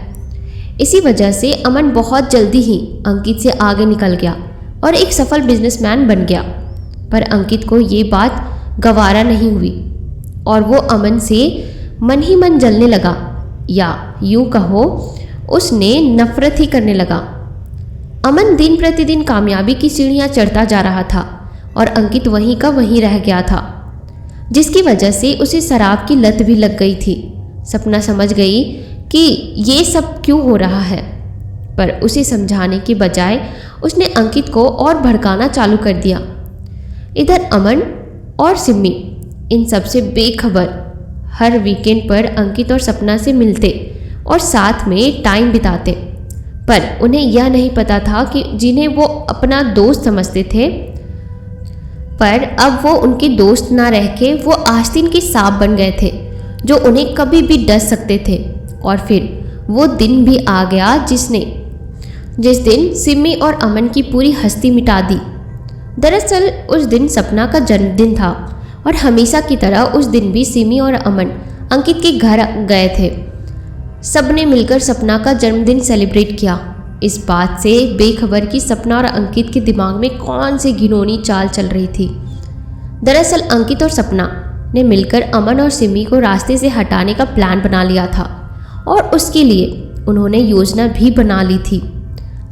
इसी वजह से अमन बहुत जल्दी ही अंकित से आगे निकल गया और एक सफल बिजनेसमैन बन गया। पर अंकित को ये बात गवारा नहीं हुई और वो अमन से मन ही मन जलने लगा, या यूं कहो उसने नफरत ही करने लगा। अमन दिन प्रतिदिन कामयाबी की सीढ़ियां चढ़ता जा रहा था और अंकित वहीं का वहीं रह गया था, जिसकी वजह से उसे शराब की लत भी लग गई थी। सपना समझ गई कि ये सब क्यों हो रहा है, पर उसे समझाने के बजाय उसने अंकित को और भड़काना चालू कर दिया। इधर अमन और सिमी इन सब से बेखबर हर वीकेंड पर अंकित और सपना से मिलते और साथ में टाइम बिताते, पर उन्हें यह नहीं पता था कि जिन्हें वो अपना दोस्त समझते थे, पर अब वो उनके दोस्त ना रह के वो आस्तीन के सांप बन गए थे जो उन्हें कभी भी डस सकते थे। और फिर वो दिन भी आ गया जिस दिन सिमी और अमन की पूरी हस्ती मिटा दी। दरअसल उस दिन सपना का जन्मदिन था और हमेशा की तरह उस दिन भी सिमी और अमन अंकित के घर गए थे। सबने मिलकर सपना का जन्मदिन सेलिब्रेट किया, इस बात से बेखबर कि सपना और अंकित के दिमाग में कौन सी घिनौनी चाल चल रही थी। दरअसल अंकित और सपना ने मिलकर अमन और सिमी को रास्ते से हटाने का प्लान बना लिया था और उसके लिए उन्होंने योजना भी बना ली थी।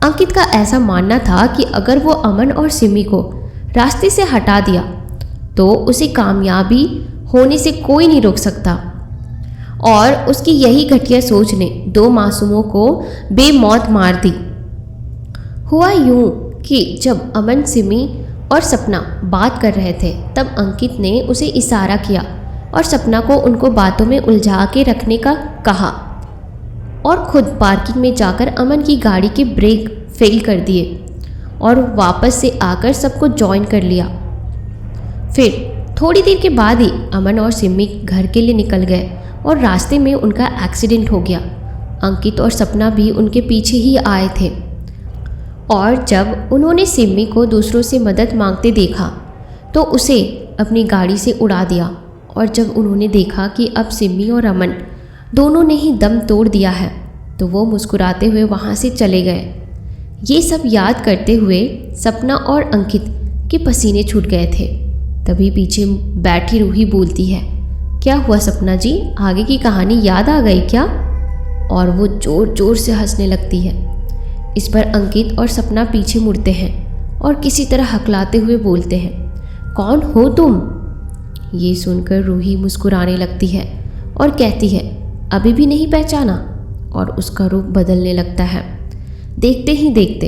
अंकित का ऐसा मानना था कि अगर वो अमन और सिमी को रास्ते से हटा दिया तो उसे कामयाबी होने से कोई नहीं रोक सकता, और उसकी यही घटिया सोच ने 2 मासूमों को बेमौत मार दी। हुआ यूं कि जब अमन, सिमी और सपना बात कर रहे थे तब अंकित ने उसे इशारा किया और सपना को उनको बातों में उलझा के रखने का कहा और खुद पार्किंग में जाकर अमन की गाड़ी के ब्रेक फेल कर दिए और वापस से आकर सबको ज्वाइन कर लिया। फिर थोड़ी देर के बाद ही अमन और सिमी घर के लिए निकल गए और रास्ते में उनका एक्सीडेंट हो गया। अंकित और सपना भी उनके पीछे ही आए थे और जब उन्होंने सिमी को दूसरों से मदद मांगते देखा तो उसे अपनी गाड़ी से उड़ा दिया, और जब उन्होंने देखा कि अब सिमी और अमन दोनों ने ही दम तोड़ दिया है तो वो मुस्कुराते हुए वहाँ से चले गए। ये सब याद करते हुए सपना और अंकित के पसीने छूट गए थे। तभी पीछे बैठी रूही बोलती है, क्या हुआ सपना जी, आगे की कहानी याद आ गई क्या? और वो जोर जोर से हंसने लगती है। इस पर अंकित और सपना पीछे मुड़ते हैं और किसी तरह हकलाते हुए बोलते हैं, कौन हो तुम? ये सुनकर रूही मुस्कुराने लगती है और कहती है, अभी भी नहीं पहचाना? और उसका रूप बदलने लगता है। देखते ही देखते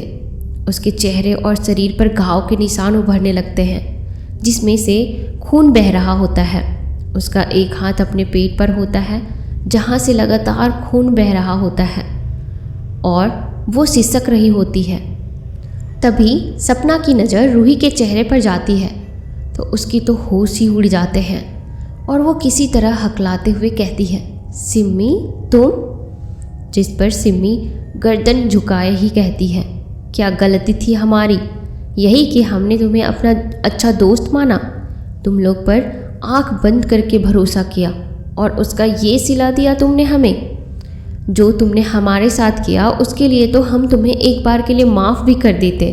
उसके चेहरे और शरीर पर घाव के निशान उभरने लगते हैं जिसमें से खून बह रहा होता है। उसका एक हाथ अपने पेट पर होता है जहाँ से लगातार खून बह रहा होता है और वो सिसक रही होती है। तभी सपना की नज़र रूही के चेहरे पर जाती है तो उसकी तो होश ही उड़ जाते हैं और वो किसी तरह हकलाते हुए कहती है, सिमी तुम? जिस पर सिमी गर्दन झुकाए ही कहती है, क्या गलती थी हमारी, यही कि हमने तुम्हें अपना अच्छा दोस्त माना, तुम लोग पर आंख बंद करके भरोसा किया और उसका ये सिला दिया तुमने हमें। जो तुमने हमारे साथ किया उसके लिए तो हम तुम्हें एक बार के लिए माफ़ भी कर देते,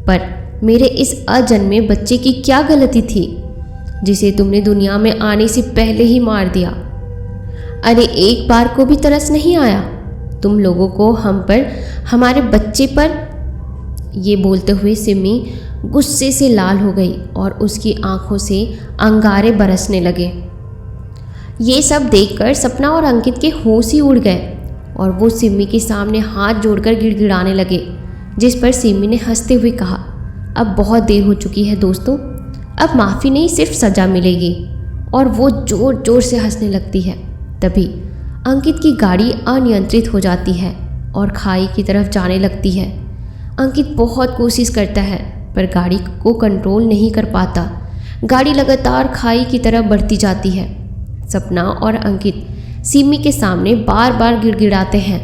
पर मेरे इस अजन्मे बच्चे की क्या गलती थी जिसे तुमने दुनिया में आने से पहले ही मार दिया? अरे एक बार को भी तरस नहीं आया तुम लोगों को हम पर, हमारे बच्चे पर? ये बोलते हुए सिमी गुस्से से लाल हो गई और उसकी आंखों से अंगारे बरसने लगे। ये सब देखकर सपना और अंकित के होश ही उड़ गए और वो सिमी के सामने हाथ जोड़कर गिड़गिड़ाने लगे, जिस पर सिमी ने हंसते हुए कहा, अब बहुत देर हो चुकी है दोस्तों, अब माफ़ी नहीं सिर्फ सज़ा मिलेगी। और वो ज़ोर ज़ोर से हंसने लगती है। तभी अंकित की गाड़ी अनियंत्रित हो जाती है और खाई की तरफ जाने लगती है। अंकित बहुत कोशिश करता है पर गाड़ी को कंट्रोल नहीं कर पाता। गाड़ी लगातार खाई की तरफ बढ़ती जाती है। सपना और अंकित सिमी के सामने बार बार गिड़गिड़ाते हैं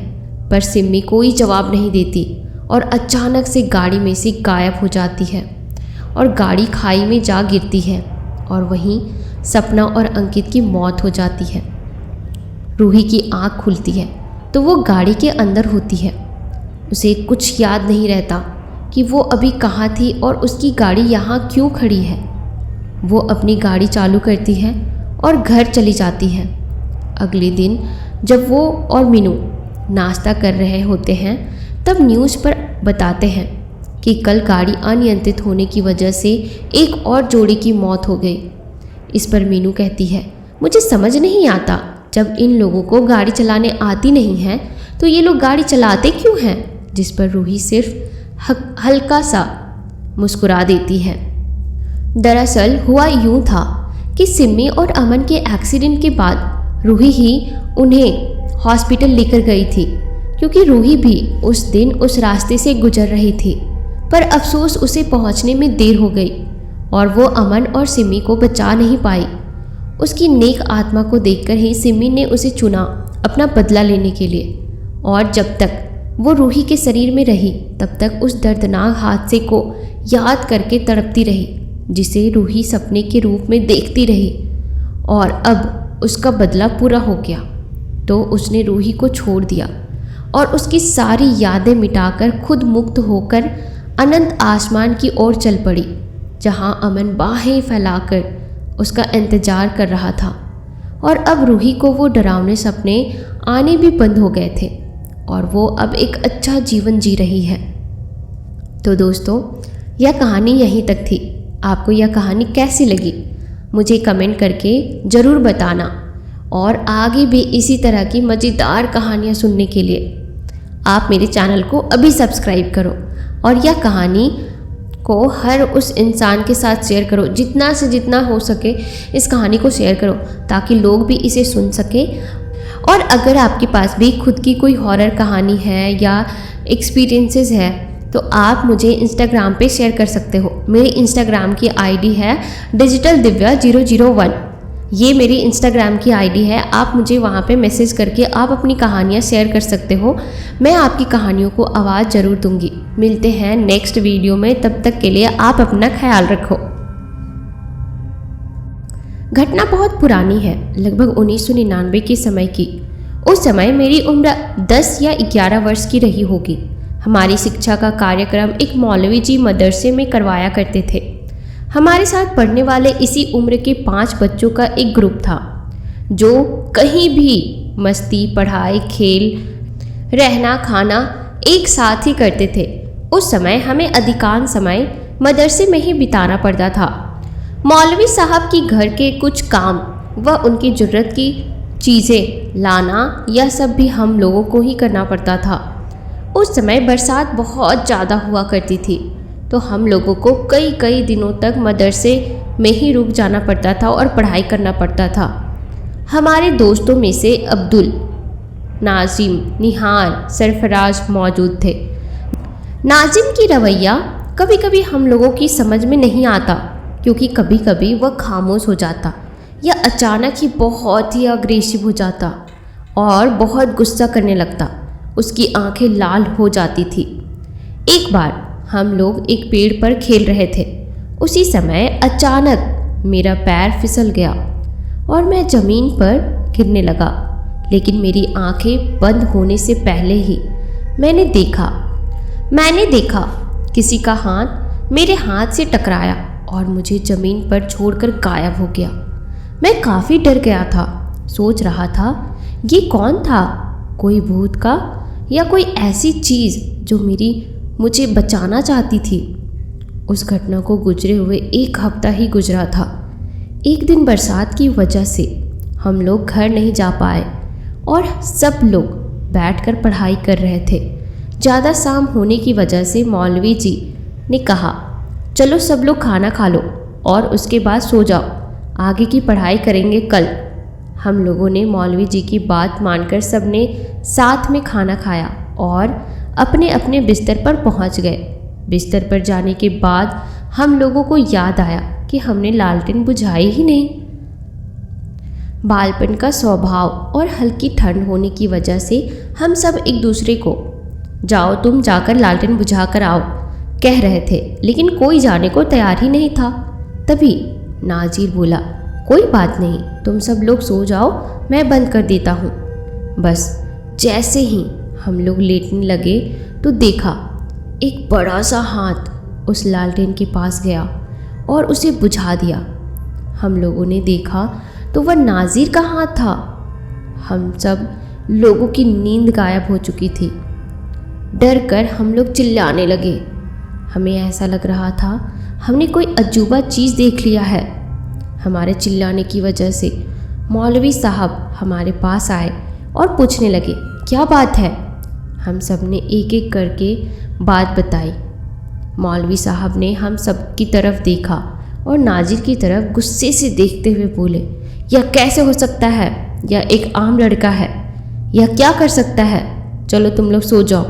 पर सिमी कोई जवाब नहीं देती और अचानक से गाड़ी में से गायब हो जाती है और गाड़ी खाई में जा गिरती है और वहीं सपना और अंकित की मौत हो जाती है। रूही की आंख खुलती है तो वो गाड़ी के अंदर होती है। उसे कुछ याद नहीं रहता कि वो अभी कहाँ थी और उसकी गाड़ी यहाँ क्यों खड़ी है। वो अपनी गाड़ी चालू करती है और घर चली जाती है। अगले दिन जब वो और मीनू नाश्ता कर रहे होते हैं तब न्यूज़ पर बताते हैं कि कल गाड़ी अनियंत्रित होने की वजह से एक और जोड़ी की मौत हो गई। इस पर मीनू कहती है, मुझे समझ नहीं आता, जब इन लोगों को गाड़ी चलाने आती नहीं है तो ये लोग गाड़ी चलाते क्यों हैं? जिस पर रूही सिर्फ हल्का सा मुस्कुरा देती है। दरअसल हुआ यूं था कि सिमी और अमन के एक्सीडेंट के बाद रूही ही उन्हें हॉस्पिटल लेकर गई थी, क्योंकि रूही भी उस दिन उस रास्ते से गुजर रही थी। पर अफसोस उसे पहुंचने में देर हो गई और वो अमन और सिमी को बचा नहीं पाई। उसकी नेक आत्मा को देखकर ही सिमी ने उसे चुना अपना बदला लेने के लिए, और जब तक वो रूही के शरीर में रही तब तक उस दर्दनाक हादसे को याद करके तड़पती रही, जिसे रूही सपने के रूप में देखती रही। और अब उसका बदला पूरा हो गया, तो उसने रूही को छोड़ दिया और उसकी सारी यादें मिटाकर खुद मुक्त होकर अनंत आसमान की ओर चल पड़ी, जहां अमन बाहें फैलाकर उसका इंतजार कर रहा था। और अब रूही को वो डरावने सपने आने भी बंद हो गए थे और वो अब एक अच्छा जीवन जी रही है। तो दोस्तों, यह कहानी यहीं तक थी। आपको यह कहानी कैसी लगी मुझे कमेंट करके ज़रूर बताना, और आगे भी इसी तरह की मज़ेदार कहानियाँ सुनने के लिए आप मेरे चैनल को अभी सब्सक्राइब करो और यह कहानी को हर उस इंसान के साथ शेयर करो, जितना से जितना हो सके इस कहानी को शेयर करो ताकि लोग भी इसे सुन सकें। और अगर आपके पास भी खुद की कोई हॉरर कहानी है या एक्सपीरियंसेस है तो आप मुझे इंस्टाग्राम पे शेयर कर सकते हो। मेरी इंस्टाग्राम की आईडी है डिजिटल दिव्या 001। ये मेरी इंस्टाग्राम की आईडी है। आप मुझे वहाँ पे मैसेज करके आप अपनी कहानियाँ शेयर कर सकते हो। मैं आपकी कहानियों को आवाज़ ज़रूर दूँगी। मिलते हैं नेक्स्ट वीडियो में, तब तक के लिए आप अपना ख्याल रखो। घटना बहुत पुरानी है, लगभग 1999 के समय की। उस समय मेरी उम्र 10 या 11 वर्ष की रही होगी। हमारी शिक्षा का कार्यक्रम एक मौलवी जी मदरसे में करवाया करते थे। हमारे साथ पढ़ने वाले इसी उम्र के 5 बच्चों का एक ग्रुप था, जो कहीं भी मस्ती, पढ़ाई, खेल, रहना, खाना एक साथ ही करते थे। उस समय हमें अधिकांश समय मदरसे में ही बिताना पड़ता था। मौलवी साहब की घर के कुछ काम व उनकी ज़रूरत की चीज़ें लाना, यह सब भी हम लोगों को ही करना पड़ता था। उस समय बरसात बहुत ज़्यादा हुआ करती थी, तो हम लोगों को कई कई दिनों तक मदरसे में ही रुक जाना पड़ता था और पढ़ाई करना पड़ता था। हमारे दोस्तों में से अब्दुल, नाजिम, निहार, सरफराज मौजूद थे। नाजिम की रवैया कभी कभी हम लोगों की समझ में नहीं आता, क्योंकि कभी कभी वह खामोश हो जाता या अचानक ही बहुत ही अग्रेसिव हो जाता और बहुत गुस्सा करने लगता। उसकी आंखें लाल हो जाती थी। एक बार हम लोग एक पेड़ पर खेल रहे थे। उसी समय अचानक मेरा पैर फिसल गया और मैं ज़मीन पर गिरने लगा, लेकिन मेरी आंखें बंद होने से पहले ही मैंने देखा किसी का हाथ मेरे हाथ से टकराया और मुझे ज़मीन पर छोड़कर गायब हो गया। मैं काफ़ी डर गया था, सोच रहा था ये कौन था, कोई भूत का या कोई ऐसी चीज़ जो मुझे बचाना चाहती थी। उस घटना को गुजरे हुए 1 हफ्ता ही गुजरा था। एक दिन बरसात की वजह से हम लोग घर नहीं जा पाए और सब लोग बैठकर पढ़ाई कर रहे थे। ज़्यादा शाम होने की वजह से मौलवी जी ने कहा, चलो सब लोग खाना खा लो और उसके बाद सो जाओ, आगे की पढ़ाई करेंगे कल। हम लोगों ने मौलवी जी की बात मानकर सबने साथ में खाना खाया और अपने अपने बिस्तर पर पहुंच गए। बिस्तर पर जाने के बाद हम लोगों को याद आया कि हमने लालटेन बुझाई ही नहीं। बालपन का स्वभाव और हल्की ठंड होने की वजह से हम सब एक दूसरे को जाओ तुम जाकर लालटेन बुझा कर आओ कह रहे थे, लेकिन कोई जाने को तैयार ही नहीं था। तभी नाजिर बोला, कोई बात नहीं, तुम सब लोग सो जाओ, मैं बंद कर देता हूँ। बस जैसे ही हम लोग लेटने लगे तो देखा एक बड़ा सा हाथ उस लालटेन के पास गया और उसे बुझा दिया। हम लोगों ने देखा तो वह नाजिर का हाथ था। हम सब लोगों की नींद गायब हो चुकी थी। डर कर हम लोग चिल्लाने लगे। हमें ऐसा लग रहा था हमने कोई अजूबा चीज़ देख लिया है। हमारे चिल्लाने की वजह से मौलवी साहब हमारे पास आए और पूछने लगे, क्या बात है। हम सब ने एक एक करके बात बताई। मौलवी साहब ने हम सब की तरफ देखा और नाजिर की तरफ गुस्से से देखते हुए बोले, यह कैसे हो सकता है, यह एक आम लड़का है, यह क्या कर सकता है, चलो तुम लोग सो जाओ,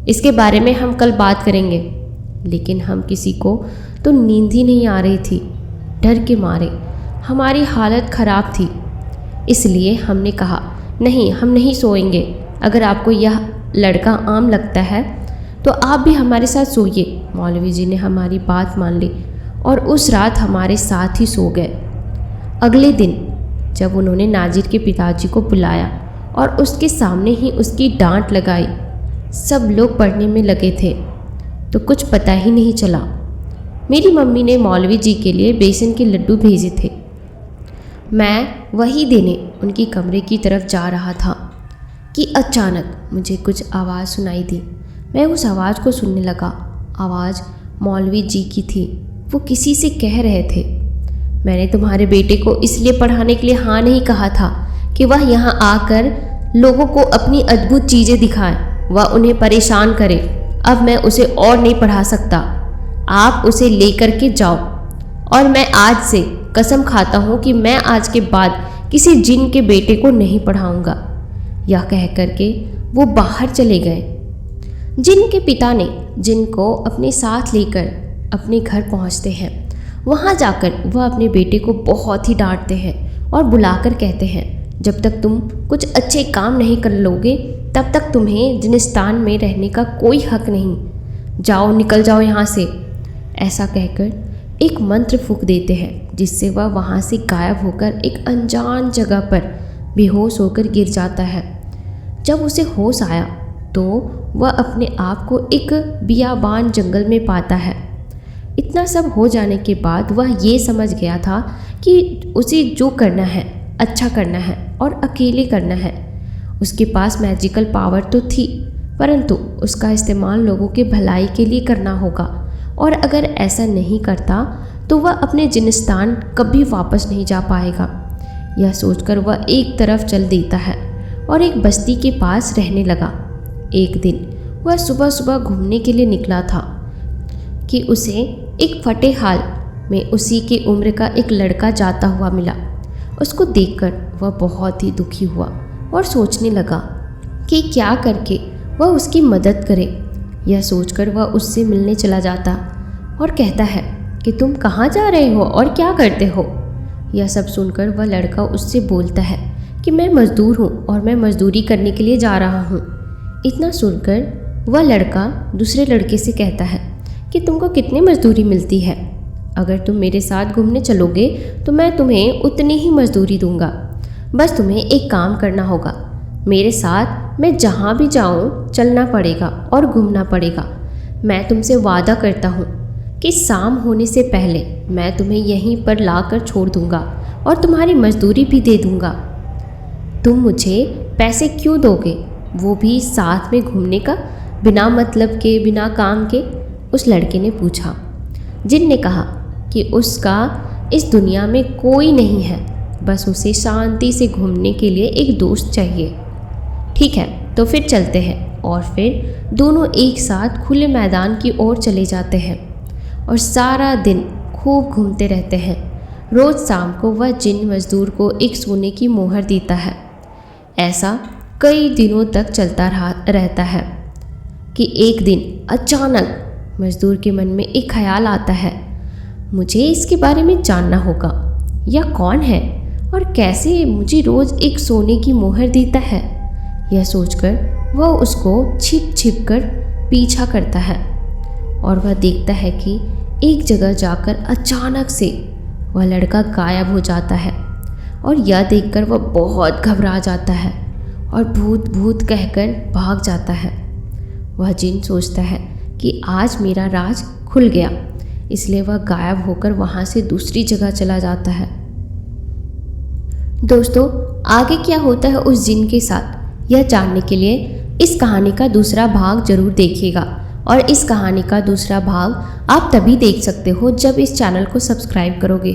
इसके बारे में हम कल बात करेंगे। लेकिन हम किसी को तो नींद ही नहीं आ रही थी। डर के मारे हमारी हालत ख़राब थी, इसलिए हमने कहा, नहीं हम नहीं सोएंगे, अगर आपको यह लड़का आम लगता है, तो आप भी हमारे साथ सोइए। मौलवी जी ने हमारी बात मान ली और उस रात हमारे साथ ही सो गए। अगले दिन जब उन्होंने नाजिर के पिताजी को बुलाया और उसके सामने ही उसकी डांट लगाई, सब लोग पढ़ने में लगे थे तो कुछ पता ही नहीं चला। मेरी मम्मी ने मौलवी जी के लिए बेसन के लड्डू भेजे थे। मैं वही देने उनकी कमरे की तरफ जा रहा था कि अचानक मुझे कुछ आवाज़ सुनाई दी। मैं उस आवाज़ को सुनने लगा। आवाज़ मौलवी जी की थी। वो किसी से कह रहे थे, मैंने तुम्हारे बेटे को इसलिए पढ़ाने के लिए हाँ नहीं कहा था कि वह यहाँ आकर लोगों को अपनी अद्भुत चीज़ें दिखाए, वह उन्हें परेशान करे। अब मैं उसे और नहीं पढ़ा सकता। आप उसे लेकर के जाओ और मैं आज से कसम खाता हूँ कि मैं आज के बाद किसी जिन के बेटे को नहीं पढ़ाऊँगा। यह कह करके वो बाहर चले गए। जिन के पिता ने जिन को अपने साथ लेकर अपने घर पहुँचते हैं। वहाँ जाकर वह अपने बेटे को बहुत ही डांटते हैं और बुलाकर कहते हैं, जब तक तुम कुछ अच्छे काम नहीं कर लोगे तब तक तुम्हें जिनिस्तान में रहने का कोई हक नहीं। जाओ, निकल जाओ यहाँ से। ऐसा कहकर एक मंत्र फूंक देते हैं जिससे वह वहाँ से गायब होकर एक अनजान जगह पर बेहोश होकर गिर जाता है। जब उसे होश आया तो वह अपने आप को एक बियाबान जंगल में पाता है। इतना सब हो जाने के बाद वह ये समझ गया था कि उसे जो करना है अच्छा करना है और अकेले करना है। उसके पास मैजिकल पावर तो थी, परंतु उसका इस्तेमाल लोगों के भलाई के लिए करना होगा, और अगर ऐसा नहीं करता तो वह अपने जिनिस्तान कभी वापस नहीं जा पाएगा। यह सोचकर वह एक तरफ चल देता है और एक बस्ती के पास रहने लगा। एक दिन वह सुबह सुबह घूमने के लिए निकला था कि उसे एक फटे हाल में उसी की उम्र का एक लड़का जाता हुआ मिला। उसको देखकर वह बहुत ही दुखी हुआ और सोचने लगा कि क्या करके वह उसकी मदद करे। यह सोचकर वह उससे मिलने चला जाता और कहता है कि तुम कहाँ जा रहे हो और क्या करते हो। यह सब सुनकर वह लड़का उससे बोलता है कि मैं मज़दूर हूँ और मैं मज़दूरी करने के लिए जा रहा हूँ। इतना सुनकर वह लड़का दूसरे लड़के से कहता है कि तुमको कितनी मज़दूरी मिलती है। अगर तुम मेरे साथ घूमने चलोगे तो मैं तुम्हें उतनी ही मज़दूरी दूंगा। बस तुम्हें एक काम करना होगा, मेरे साथ मैं जहाँ भी जाऊँ चलना पड़ेगा और घूमना पड़ेगा। मैं तुमसे वादा करता हूँ कि शाम होने से पहले मैं तुम्हें यहीं पर ला कर छोड़ दूँगा और तुम्हारी मज़दूरी भी दे दूँगा। तुम मुझे पैसे क्यों दोगे, वो भी साथ में घूमने का, बिना मतलब के, बिना काम के? उस लड़के ने पूछा। जिन ने कहा कि उसका इस दुनिया में कोई नहीं है, बस उसे शांति से घूमने के लिए एक दोस्त चाहिए। ठीक है, तो फिर चलते हैं। और फिर दोनों एक साथ खुले मैदान की ओर चले जाते हैं और सारा दिन खूब घूमते रहते हैं। रोज़ शाम को वह जिन मज़दूर को एक सोने की मोहर देता है। ऐसा कई दिनों तक चलता रहता है कि एक दिन अचानक मज़दूर के मन में एक ख्याल आता है, मुझे इसके बारे में जानना होगा। यह कौन है और कैसे मुझे रोज़ एक सोने की मोहर देता है। यह सोचकर वह उसको छिप छिप कर पीछा करता है और वह देखता है कि एक जगह जाकर अचानक से वह लड़का गायब हो जाता है। और यह देखकर वह बहुत घबरा जाता है और भूत भूत कहकर भाग जाता है। वह जिन सोचता है कि आज मेरा राज खुल गया, इसलिए वह गायब होकर वहाँ से दूसरी जगह चला जाता है। दोस्तों, आगे क्या होता है उस जिन के साथ, यह जानने के लिए इस कहानी का दूसरा भाग जरूर देखिएगा। और इस कहानी का दूसरा भाग आप तभी देख सकते हो जब इस चैनल को सब्सक्राइब करोगे।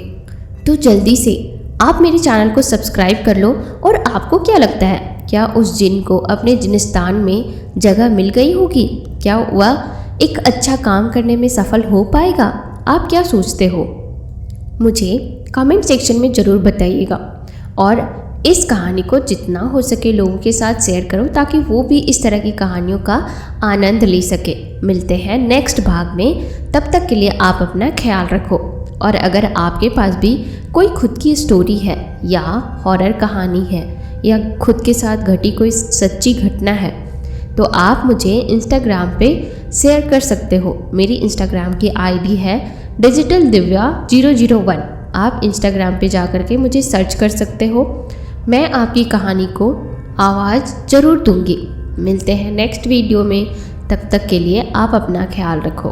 तो जल्दी से आप मेरे चैनल को सब्सक्राइब कर लो। और आपको क्या लगता है, क्या उस जिन को अपने जिनिस्तान में जगह मिल गई होगी? क्या वह एक अच्छा काम करने में सफल हो पाएगा? आप क्या सोचते हो? मुझे कमेंट सेक्शन में ज़रूर बताइएगा और इस कहानी को जितना हो सके लोगों के साथ शेयर करो ताकि वो भी इस तरह की कहानियों का आनंद ले सके। मिलते हैं नेक्स्ट भाग में, तब तक के लिए आप अपना ख्याल रखो। और अगर आपके पास भी कोई खुद की स्टोरी है या हॉरर कहानी है या खुद के साथ घटी कोई सच्ची घटना है तो आप मुझे इंस्टाग्राम पे शेयर कर सकते हो। मेरी इंस्टाग्राम की आईडी है डिजिटल दिव्या 001। आप इंस्टाग्राम पे जा कर के मुझे सर्च कर सकते हो। मैं आपकी कहानी को आवाज़ ज़रूर दूंगी। मिलते हैं नेक्स्ट वीडियो में, तब तक के लिए आप अपना ख्याल रखो।